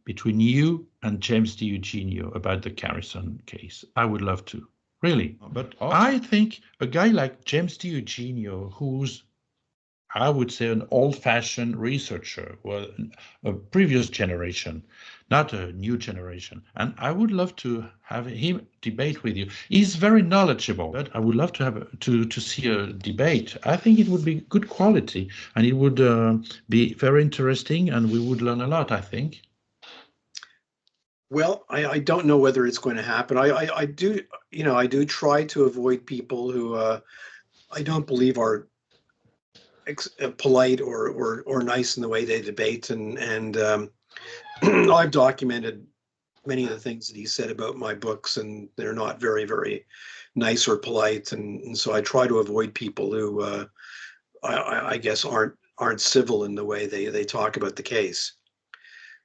between you and James D. Eugenio about the Garrison case. I would love to, really. But I think a guy like James D. Eugenio, who's, I would say, an old-fashioned researcher, well, a previous generation, not a new generation. And I would love to have him debate with you. He's very knowledgeable, but I would love to have to see a debate. I think it would be good quality, and it would be very interesting, and we would learn a lot, I think. Well, I don't know whether it's going to happen. I do try to avoid people who I don't believe are polite or nice in the way they debate, and I've documented many of the things that he said about my books, and they're not very, very nice or polite, and so I try to avoid people who I guess aren't civil in the way they talk about the case.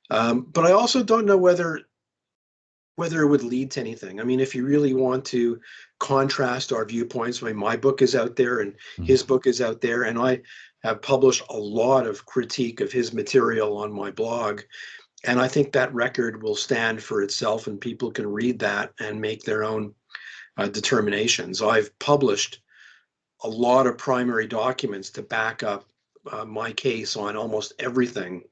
But I also don't know whether it would lead to anything. I mean, if you really want to contrast our viewpoints, I mean, my book is out there and his book is out there, and I have published a lot of critique of his material on my blog. And I think that record will stand for itself, and people can read that and make their own determinations. I've published a lot of primary documents to back up my case on almost everything.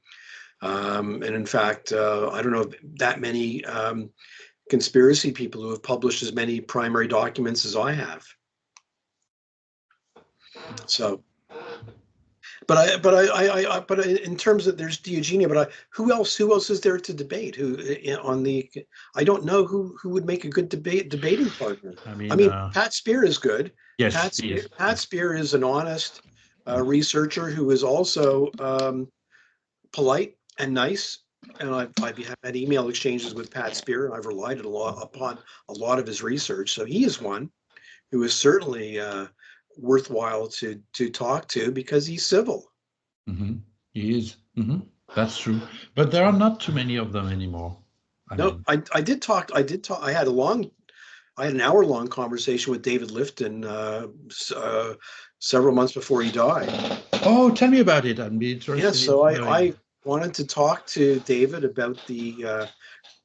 And in fact, I don't know that many conspiracy people who have published as many primary documents as I have. So, but in terms of, there's Eugenio, but who else is there to debate? I don't know who would make a good debating partner. I mean, Pat Spear is good. Yes, Pat Spear is an honest researcher who is also polite and nice. And I've had email exchanges with Pat Spear, and I've relied upon a lot of his research. So he is one who is certainly worthwhile to talk to because he's civil. Mm-hmm. He is. Mm-hmm. That's true. But there are not too many of them anymore. I did talk. I had an hour-long conversation with David Lifton several months before he died. Oh, tell me about it. I'd be interested. Yes, so I wanted to talk to David about the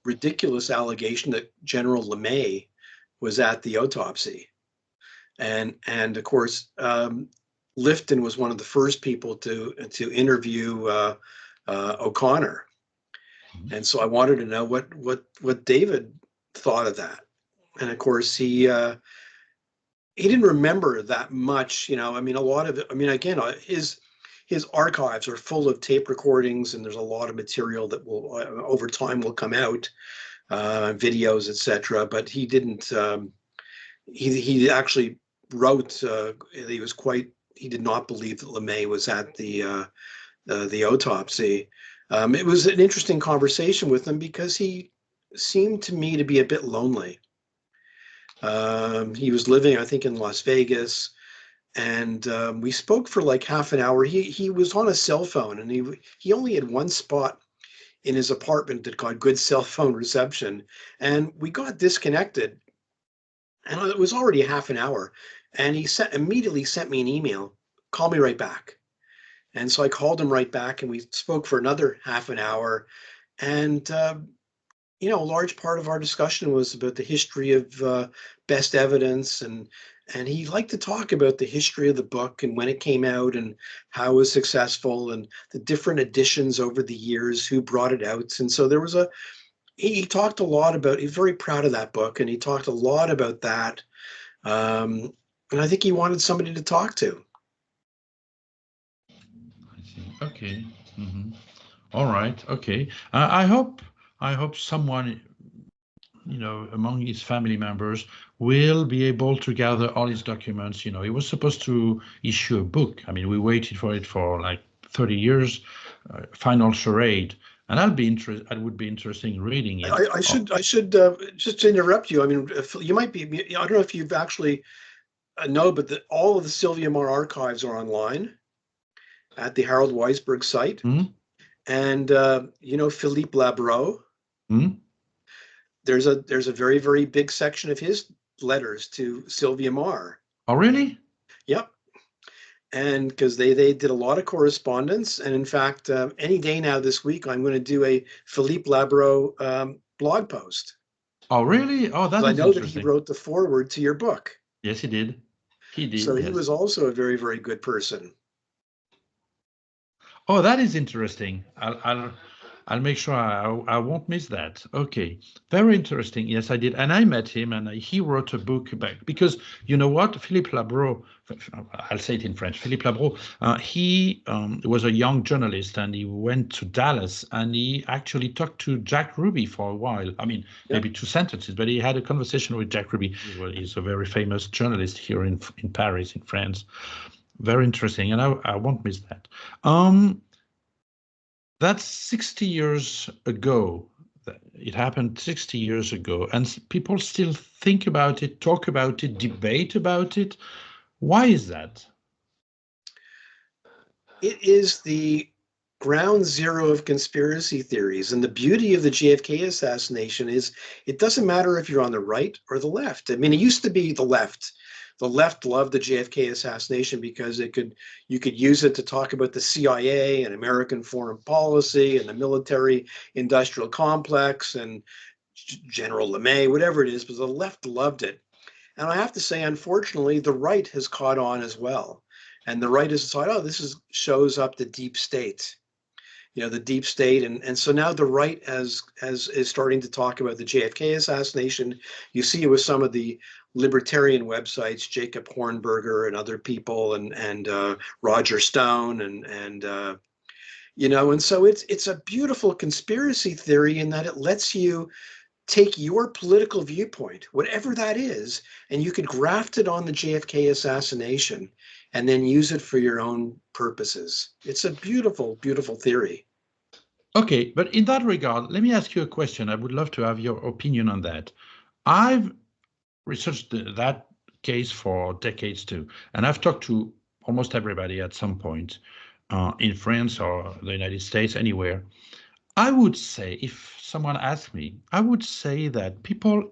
ridiculous allegation that General LeMay was at the autopsy. And of course, Lifton was one of the first people to interview O'Connor. And so I wanted to know what David thought of that. And of course, he didn't remember that much, I mean, again, his archives are full of tape recordings, and there's a lot of material that will over time will come out, videos, etc. But he didn't. He actually wrote. He did not believe that LeMay was at the autopsy. It was an interesting conversation with him because he seemed to me to be a bit lonely. He was living, I think, in Las Vegas. And we spoke for like half an hour. He was on a cell phone, and he only had one spot in his apartment that got good cell phone reception. And we got disconnected, and it was already half an hour. And he immediately sent me an email, "Call me right back." And so I called him right back, and we spoke for another half an hour. And a large part of our discussion was about the history of best evidence, and he liked to talk about the history of the book and when it came out and how it was successful and the different editions over the years, who brought it out. And so he talked a lot about, he's very proud of that book, and he talked a lot about that. And I think he wanted somebody to talk to. I see. Okay. Mm-hmm. All right. Okay. I hope someone, among his family members will be able to gather all his documents. He was supposed to issue a book. I mean, we waited for it for like 30 years, final charade. And I would be interested in reading it. I should just to interrupt you. I mean, you might be, I don't know if you've actually know, but all of the Sylvia Mar archives are online at the Harold Weisberg site. Hmm? And Philippe Labro, Hmm? there's a very, very big section of his letters to Sylvia Mar. Oh, really? Yep. And because they did a lot of correspondence. And in fact, any day now this week, I'm going to do a Philippe Labro blog post. Oh, really? Oh, that I is know that he interesting. wrote the foreword to your book. Yes, he did. He did. So he Yes. was also a very, very good person. Oh, that is interesting. I'll make sure I won't miss that. Okay, very interesting. Yes, I did, and I met him, and he wrote a book about, because you know what, Philippe Labro, I'll say it in French. Philippe Labro, he was a young journalist, and he went to Dallas, and he actually talked to Jack Ruby for a while. I mean, maybe 2 sentences, but he had a conversation with Jack Ruby. He's a very famous journalist here in Paris, in France. Very interesting, and I won't miss that. That's 60 years ago. It happened 60 years ago, and people still think about it, talk about it, debate about it. Why is that? It is the ground zero of conspiracy theories. And the beauty of the JFK assassination is it doesn't matter if you're on the right or the left. I mean, it used to be the left. The left loved the JFK assassination because you could use it to talk about the CIA and American foreign policy and the military industrial complex and General LeMay, whatever it is, but the left loved it. And I have to say, unfortunately, the right has caught on as well. And the right has decided, oh, this shows up the deep state, the deep state. And so now the right is starting to talk about the JFK assassination. You see it with some of the libertarian websites, Jacob Hornberger and other people, and Roger Stone, and so it's a beautiful conspiracy theory in that it lets you take your political viewpoint, whatever that is, and you could graft it on the JFK assassination and then use it for your own purposes. It's a beautiful, beautiful theory. Okay, but in that regard, let me ask you a question. I would love to have your opinion on that. I've researched that case for decades too, and I've talked to almost everybody at some point in France or the United States, anywhere. I would say, if someone asked me, I would say that people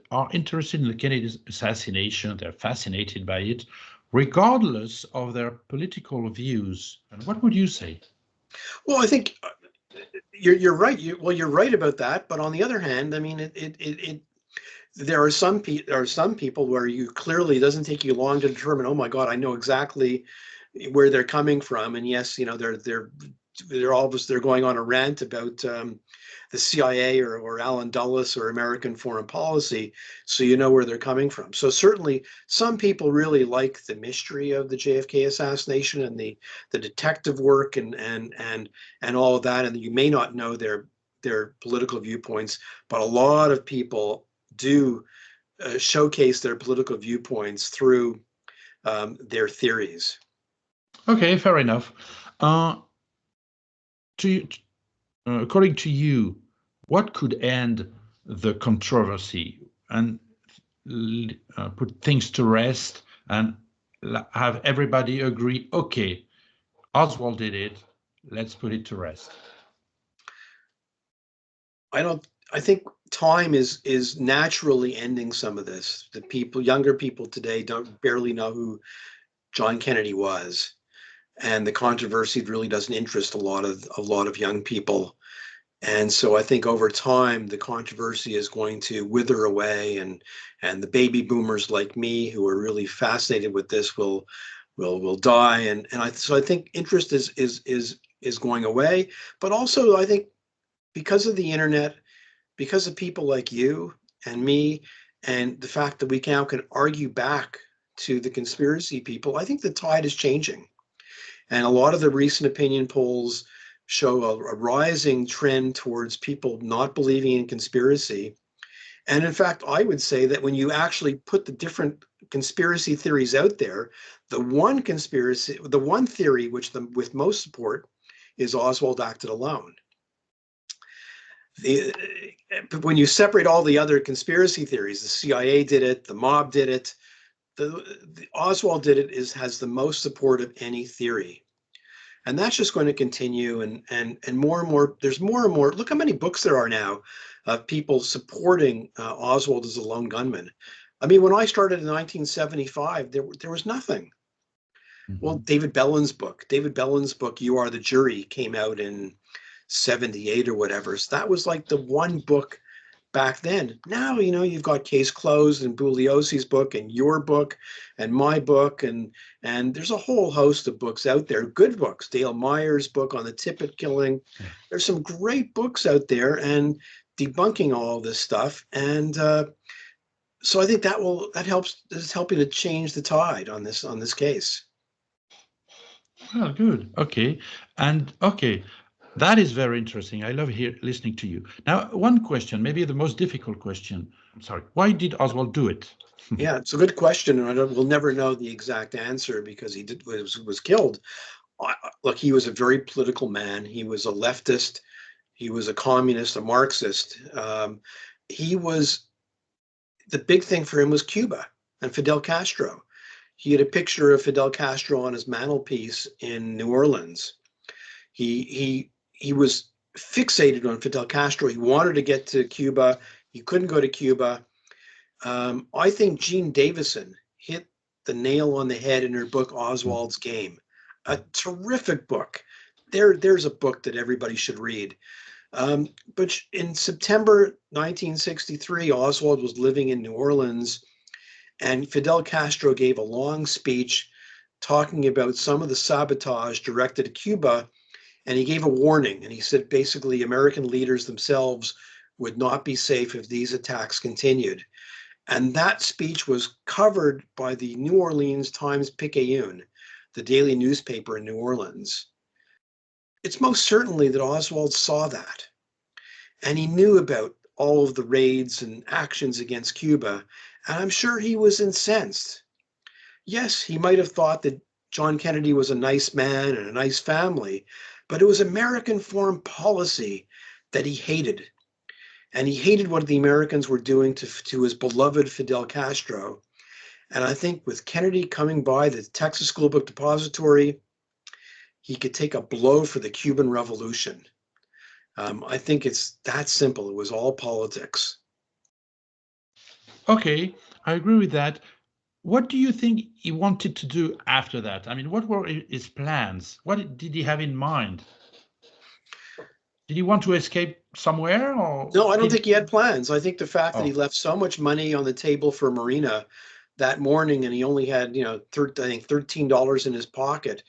are interested in the Kennedy assassination. They're fascinated by it, regardless of their political views. And what would you say? Well, I think you're right. You're right about that. But on the other hand, I mean, there are some people where you clearly, it doesn't take you long to determine, oh my God, I know exactly where they're coming from. And yes, they're going on a rant about the CIA or Alan Dulles or American foreign policy, so you know where they're coming from. So certainly some people really like the mystery of the JFK assassination and the detective work and all of that, and you may not know their political viewpoints, but a lot of people do showcase their political viewpoints through their theories. Okay, fair enough. According to you, what could end the controversy and put things to rest and have everybody agree, okay, Oswald did it, let's put it to rest? I think time is naturally ending some of this. Younger people today barely know who John Kennedy was, and the controversy really doesn't interest a lot of young people. And so I think over time, the controversy is going to wither away, and the baby boomers like me who are really fascinated with this will die. So I think interest is going away. But also I think because of the internet, because of people like you and me, and the fact that we now can argue back to the conspiracy people, I think the tide is changing. And a lot of the recent opinion polls show a rising trend towards people not believing in conspiracy. And in fact, I would say that when you actually put the different conspiracy theories out there, the one theory with most support is Oswald acted alone. When you separate all the other conspiracy theories, the CIA did it, the mob did it, the Oswald did it has the most support of any theory. And that's just going to continue, and more and more, there's more and more. Look how many books there are now of people supporting Oswald as a lone gunman. I mean, when I started in 1975, there was nothing. Well, David Bellin's book, You Are the Jury, came out in 78 or whatever. So that was like the one book back then. Now, you've got Case Closed and Bugliosi's book and your book and my book, and there's a whole host of books out there, good books. Dale Meyer's book on the Tippit killing. There's some great books out there and debunking all this stuff. And so I think is helping to change the tide on this case. Oh, good. Okay. And okay, that is very interesting. I love listening to you. Now, one question, maybe the most difficult question. I'm sorry. Why did Oswald do it? Yeah, it's a good question, and we'll never know the exact answer because he was killed. Look, he was a very political man. He was a leftist. He was a communist, a Marxist. The big thing for him was Cuba and Fidel Castro. He had a picture of Fidel Castro on his mantelpiece in New Orleans. He was fixated on Fidel Castro. He wanted to get to Cuba. He couldn't go to Cuba. I think Jean Davison hit the nail on the head in her book, Oswald's Game. A terrific book. There's a book that everybody should read. But in September 1963, Oswald was living in New Orleans, and Fidel Castro gave a long speech talking about some of the sabotage directed at Cuba, and he gave a warning. And he said basically American leaders themselves would not be safe if these attacks continued. And that speech was covered by the New Orleans Times-Picayune, the daily newspaper in New Orleans. It's most certainly that Oswald saw that, and he knew about all of the raids and actions against Cuba, and I'm sure he was incensed. Yes, he might have thought that John Kennedy was a nice man and a nice family, but it was American foreign policy that he hated. And he hated what the Americans were doing to his beloved Fidel Castro. And I think with Kennedy coming by the Texas School Book Depository, he could take a blow for the Cuban Revolution. I think it's that simple. It was all politics. Okay, I agree with that. What do you think he wanted to do after that? I mean, what were his plans? What did he have in mind? Did he want to escape somewhere, or no? I don't think he had plans. I think the fact that he left so much money on the table for Marina that morning, and he only had, I think $13 in his pocket,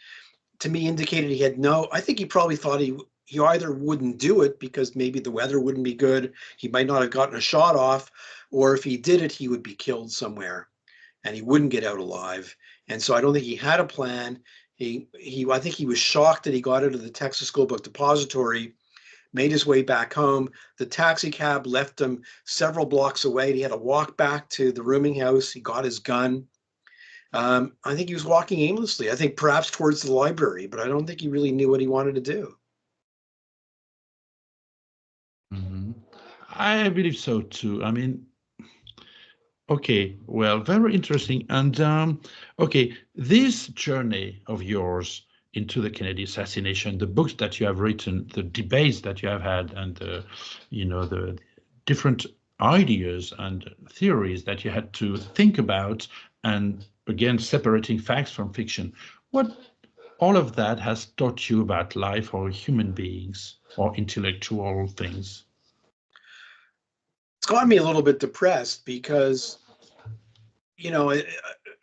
to me indicated he had I think he probably thought he either wouldn't do it because maybe the weather wouldn't be good, he might not have gotten a shot off, or if he did it, he would be killed somewhere and he wouldn't get out alive. And so I don't think he had a plan. I think he was shocked that he got out of the Texas School Book Depository, made his way back home. The taxi cab left him several blocks away. He had to walk back to the rooming house. He got his gun. I think he was walking aimlessly. I think perhaps towards the library, but I don't think he really knew what he wanted to do. I believe so too. I mean, okay, well, very interesting. And okay, this journey of yours into the Kennedy assassination, the books that you have written, the debates that you have had, and the different ideas and theories that you had to think about, and again separating facts from fiction. What all of that has taught you about life or human beings or intellectual things? It's gotten me a little bit depressed because,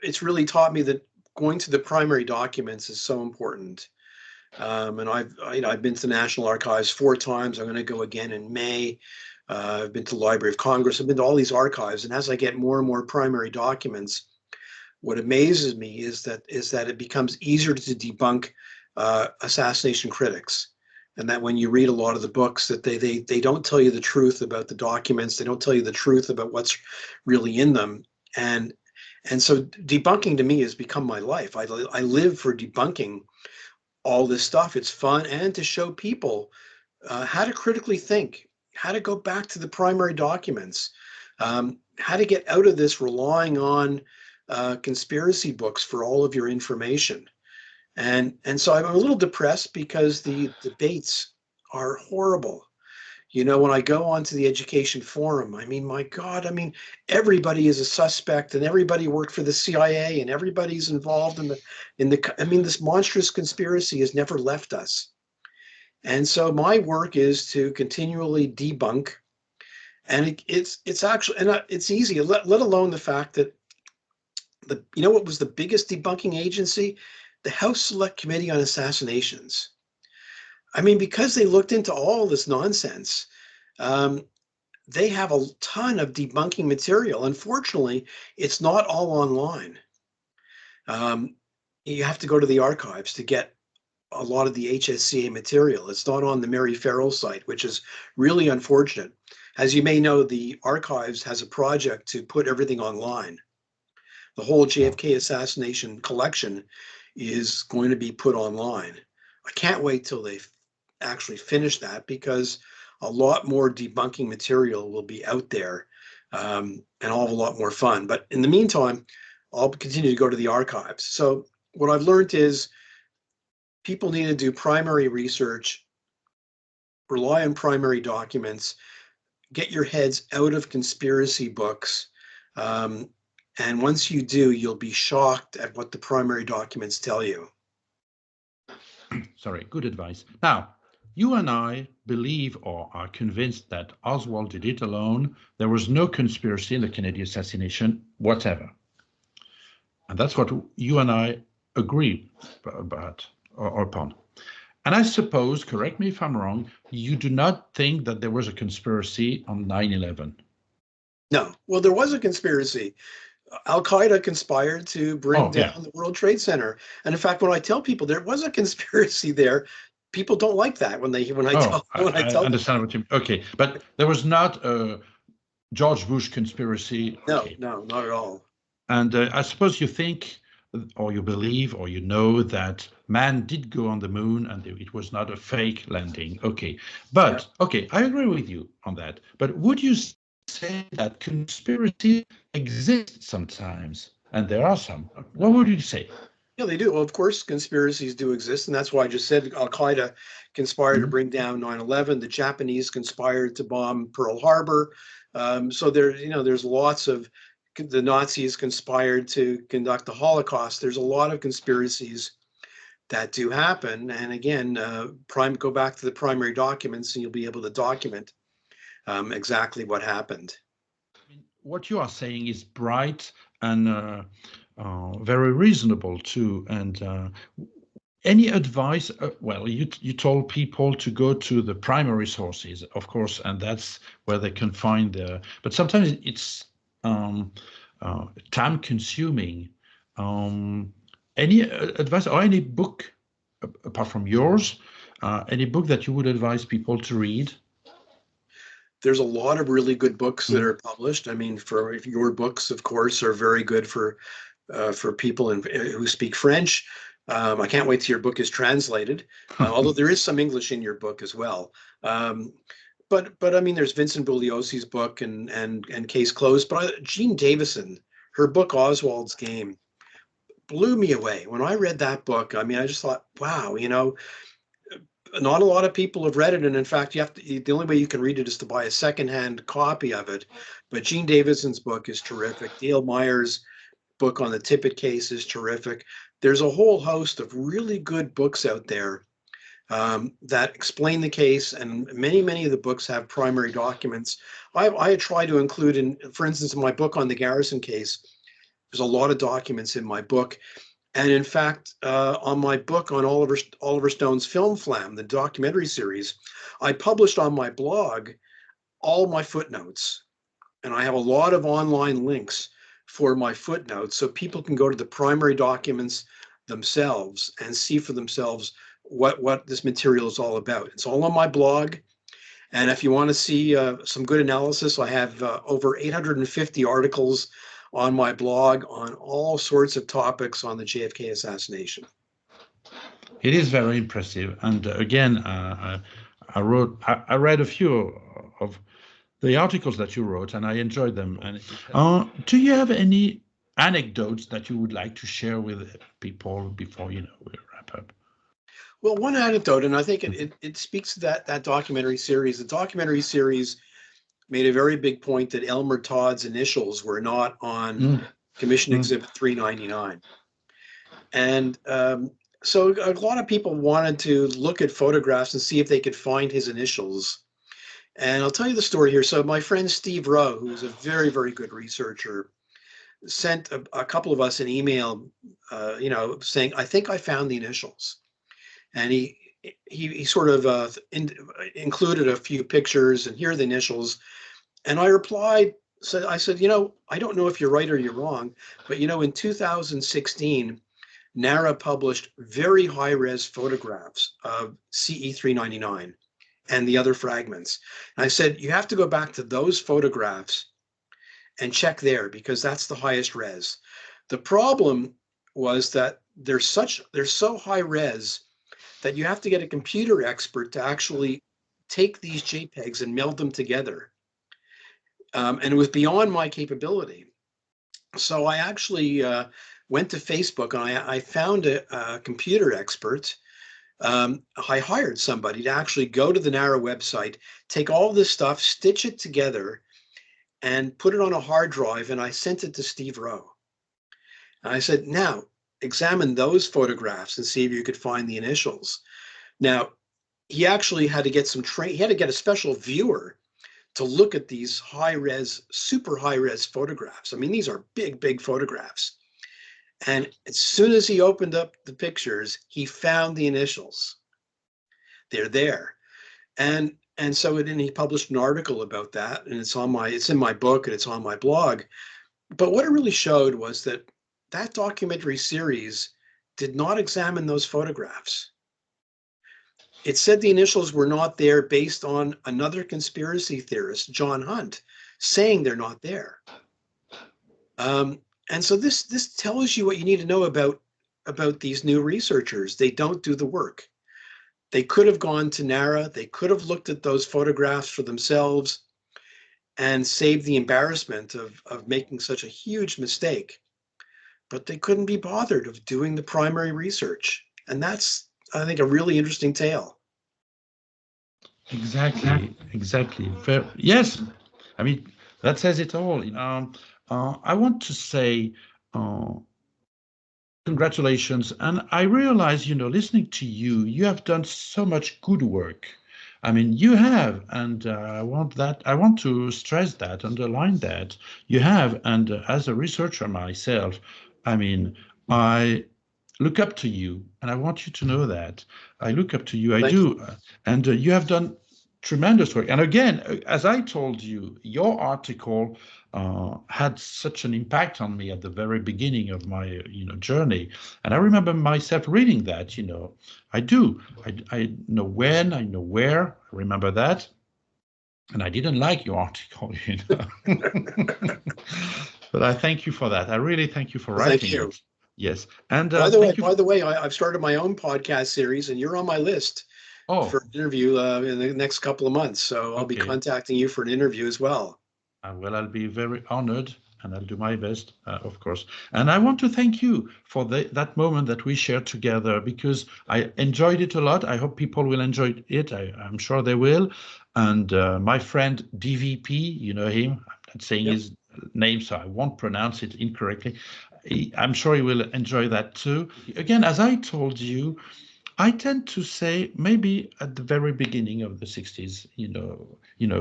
it's really taught me that going to the primary documents is so important. And I've been to the National Archives 4 times. I'm going to go again in May. I've been to the Library of Congress. I've been to all these archives. And as I get more and more primary documents, what amazes me is that it becomes easier to debunk assassination critics. And that when you read a lot of the books, that they don't tell you the truth about the documents. They don't tell you the truth about what's really in them. And so debunking to me has become my life. I live for debunking all this stuff. It's fun, and to show people how to critically think, how to go back to the primary documents, how to get out of this relying on conspiracy books for all of your information. And so I'm a little depressed because the debates are horrible. When I go onto the education forum, my God, everybody is a suspect, and everybody worked for the CIA, and everybody's involved this monstrous conspiracy has never left us. And so my work is to continually debunk, and it's actually, and it's easy, let alone the fact that what was the biggest debunking agency? The House Select Committee on Assassinations. Because they looked into all this nonsense, they have a ton of debunking material. Unfortunately, it's not all online. You have to go to the archives to get a lot of the HSCA material. It's not on the Mary Farrell site, which is really unfortunate. As you may know, the archives has a project to put everything online. The whole JFK assassination collection is going to be put online. I can't wait till they actually finish that, because a lot more debunking material will be out there, and I'll have a lot more fun. But in the meantime, I'll continue to go to the archives. So what I've learned is people need to do primary research, rely on primary documents, get your heads out of conspiracy books. And once you do, you'll be shocked at what the primary documents tell you. Sorry, good advice. Now, you and I believe or are convinced that Oswald did it alone. There was no conspiracy in the Kennedy assassination, whatever. And that's what you and I agree about or upon. And I suppose, correct me if I'm wrong, you do not think that there was a conspiracy on 9/11? No. Well, there was a conspiracy. Al-Qaeda conspired to bring down the World Trade Center. And in fact, when I tell people there was a conspiracy there, people don't like that when I tell understand what you mean. Okay, but there was not a George Bush conspiracy. Okay. No, not at all. And I suppose you think, or you believe, or you know that man did go on the moon and it was not a fake landing. Okay, but okay, I agree with you on that. But would you say that conspiracy exists sometimes? And there are some. What would you say? Yeah, they do. Well, of course, conspiracies do exist. And that's why I just said Al-Qaeda conspired to bring down 9/11. The Japanese conspired to bomb Pearl Harbor. So there's lots of, the Nazis conspired to conduct the Holocaust. There's a lot of conspiracies that do happen. And again, go back to the primary documents and you'll be able to document exactly what happened. What you are saying is bright and very reasonable too. And any advice? Well, you told people to go to the primary sources, of course, and that's where they can find but sometimes it's time consuming. Any advice or any book apart from yours, any book that you would advise people to read? There's a lot of really good books that are published. For your books, of course, are very good for people who speak French. I can't wait till your book is translated, although there is some English in your book as well. But there's Vincent Bugliosi's book and Case Closed. But Jean Davison, her book Oswald's Game, blew me away. When I read that book, I just thought, wow, not a lot of people have read it, and in fact, the only way you can read it is to buy a secondhand copy of it. But Jean Davison's book is terrific. Dale Myers' book on the Tippett case is terrific. There's a whole host of really good books out there that explain the case, and many of the books have primary documents. I try to include, for instance, in my book on the Garrison case, there's a lot of documents in my book. And in fact, on my book on Oliver Stone's Film Flam, the documentary series, I published on my blog all my footnotes. And I have a lot of online links for my footnotes so people can go to the primary documents themselves and see for themselves what this material is all about. It's all on my blog. And if you want to see some good analysis, I have over 850 articles on my blog on all sorts of topics on the JFK assassination. It is very impressive. And again, I read a few of the articles that you wrote, and I enjoyed them. And do you have any anecdotes that you would like to share with people before we wrap up? Well, one anecdote, and I think it speaks to that documentary series. The documentary series made a very big point that Elmer Todd's initials were not on Commission Exhibit 399. And so a lot of people wanted to look at photographs and see if they could find his initials. And I'll tell you the story here. So my friend Steve Rowe, who's a very, very good researcher, sent a couple of us an email, saying, I think I found the initials. And he sort of included a few pictures, and here are the initials. And I replied, I said, I don't know if you're right or you're wrong, but in 2016, NARA published very high-res photographs of CE 399 and the other fragments. And I said, you have to go back to those photographs and check there, because that's the highest res. The problem was that they're so high res that you have to get a computer expert to actually take these JPEGs and meld them together. And it was beyond my capability. So I actually went to Facebook, and I found a computer expert. I hired somebody to actually go to the NARA website, take all this stuff, stitch it together, and put it on a hard drive, and I sent it to Steve Rowe. And I said, now, examine those photographs and see if you could find the initials. Now, he actually had to get he had to get a special viewer to look at these high-res, super high-res photographs. I mean, these are big, big photographs. And as soon as he opened up the pictures, he found the initials. They're there. And so then he published an article about that, and it's in my book, and it's on my blog. But what it really showed was that documentary series did not examine those photographs. It said the initials were not there based on another conspiracy theorist, John Hunt, saying they're not there. And so this tells you what you need to know about these new researchers. They don't do the work. They could have gone to NARA. They could have looked at those photographs for themselves and saved the embarrassment of making such a huge mistake. But they couldn't be bothered of doing the primary research. And that's, I think, a really interesting tale. Exactly. Yes. I mean, that says it all. I want to say congratulations. And I realize, listening to you, you have done so much good work. I mean, you have, and I want to stress that, underline that. You have, and as a researcher myself, I mean, I look up to you, and I want you to know that. I look up to you, I do. And you have done tremendous work. And again, as I told you, your article had such an impact on me at the very beginning of my journey. And I remember myself reading that. I do. I know when, I know where. I remember that. And I didn't like your article, But I thank you for that. I really thank you for writing it. Yes. And by the way, I've started my own podcast series, and you're on my list for an interview in the next couple of months. So I'll be contacting you for an interview as well. Well, I'll be very honored, and I'll do my best, of course. And I want to thank you for that moment that we shared together, because I enjoyed it a lot. I hope people will enjoy it. I'm sure they will. And my friend DVP, you know him, I'm not saying his name, so I won't pronounce it incorrectly. I'm sure he will enjoy that too. Again, as I told you, I tend to say maybe at the very beginning of the 60s,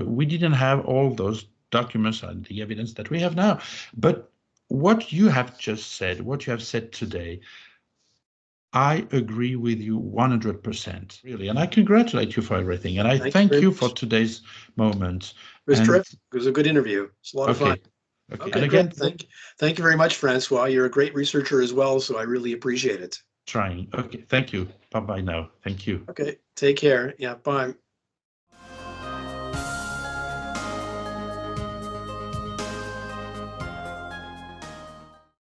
we didn't have all those documents and the evidence that we have now. But what you have just said, what you have said today, I agree with you 100%, really. And I congratulate you for everything. And I thank you for today's moment. It was terrific. It was a good interview. It's a lot of fun. Okay. And again, thank you very much, Francois. You're a great researcher as well, so I really appreciate it. Trying. Okay. Thank you. Bye-bye now. Thank you. Okay. Take care. Yeah. Bye.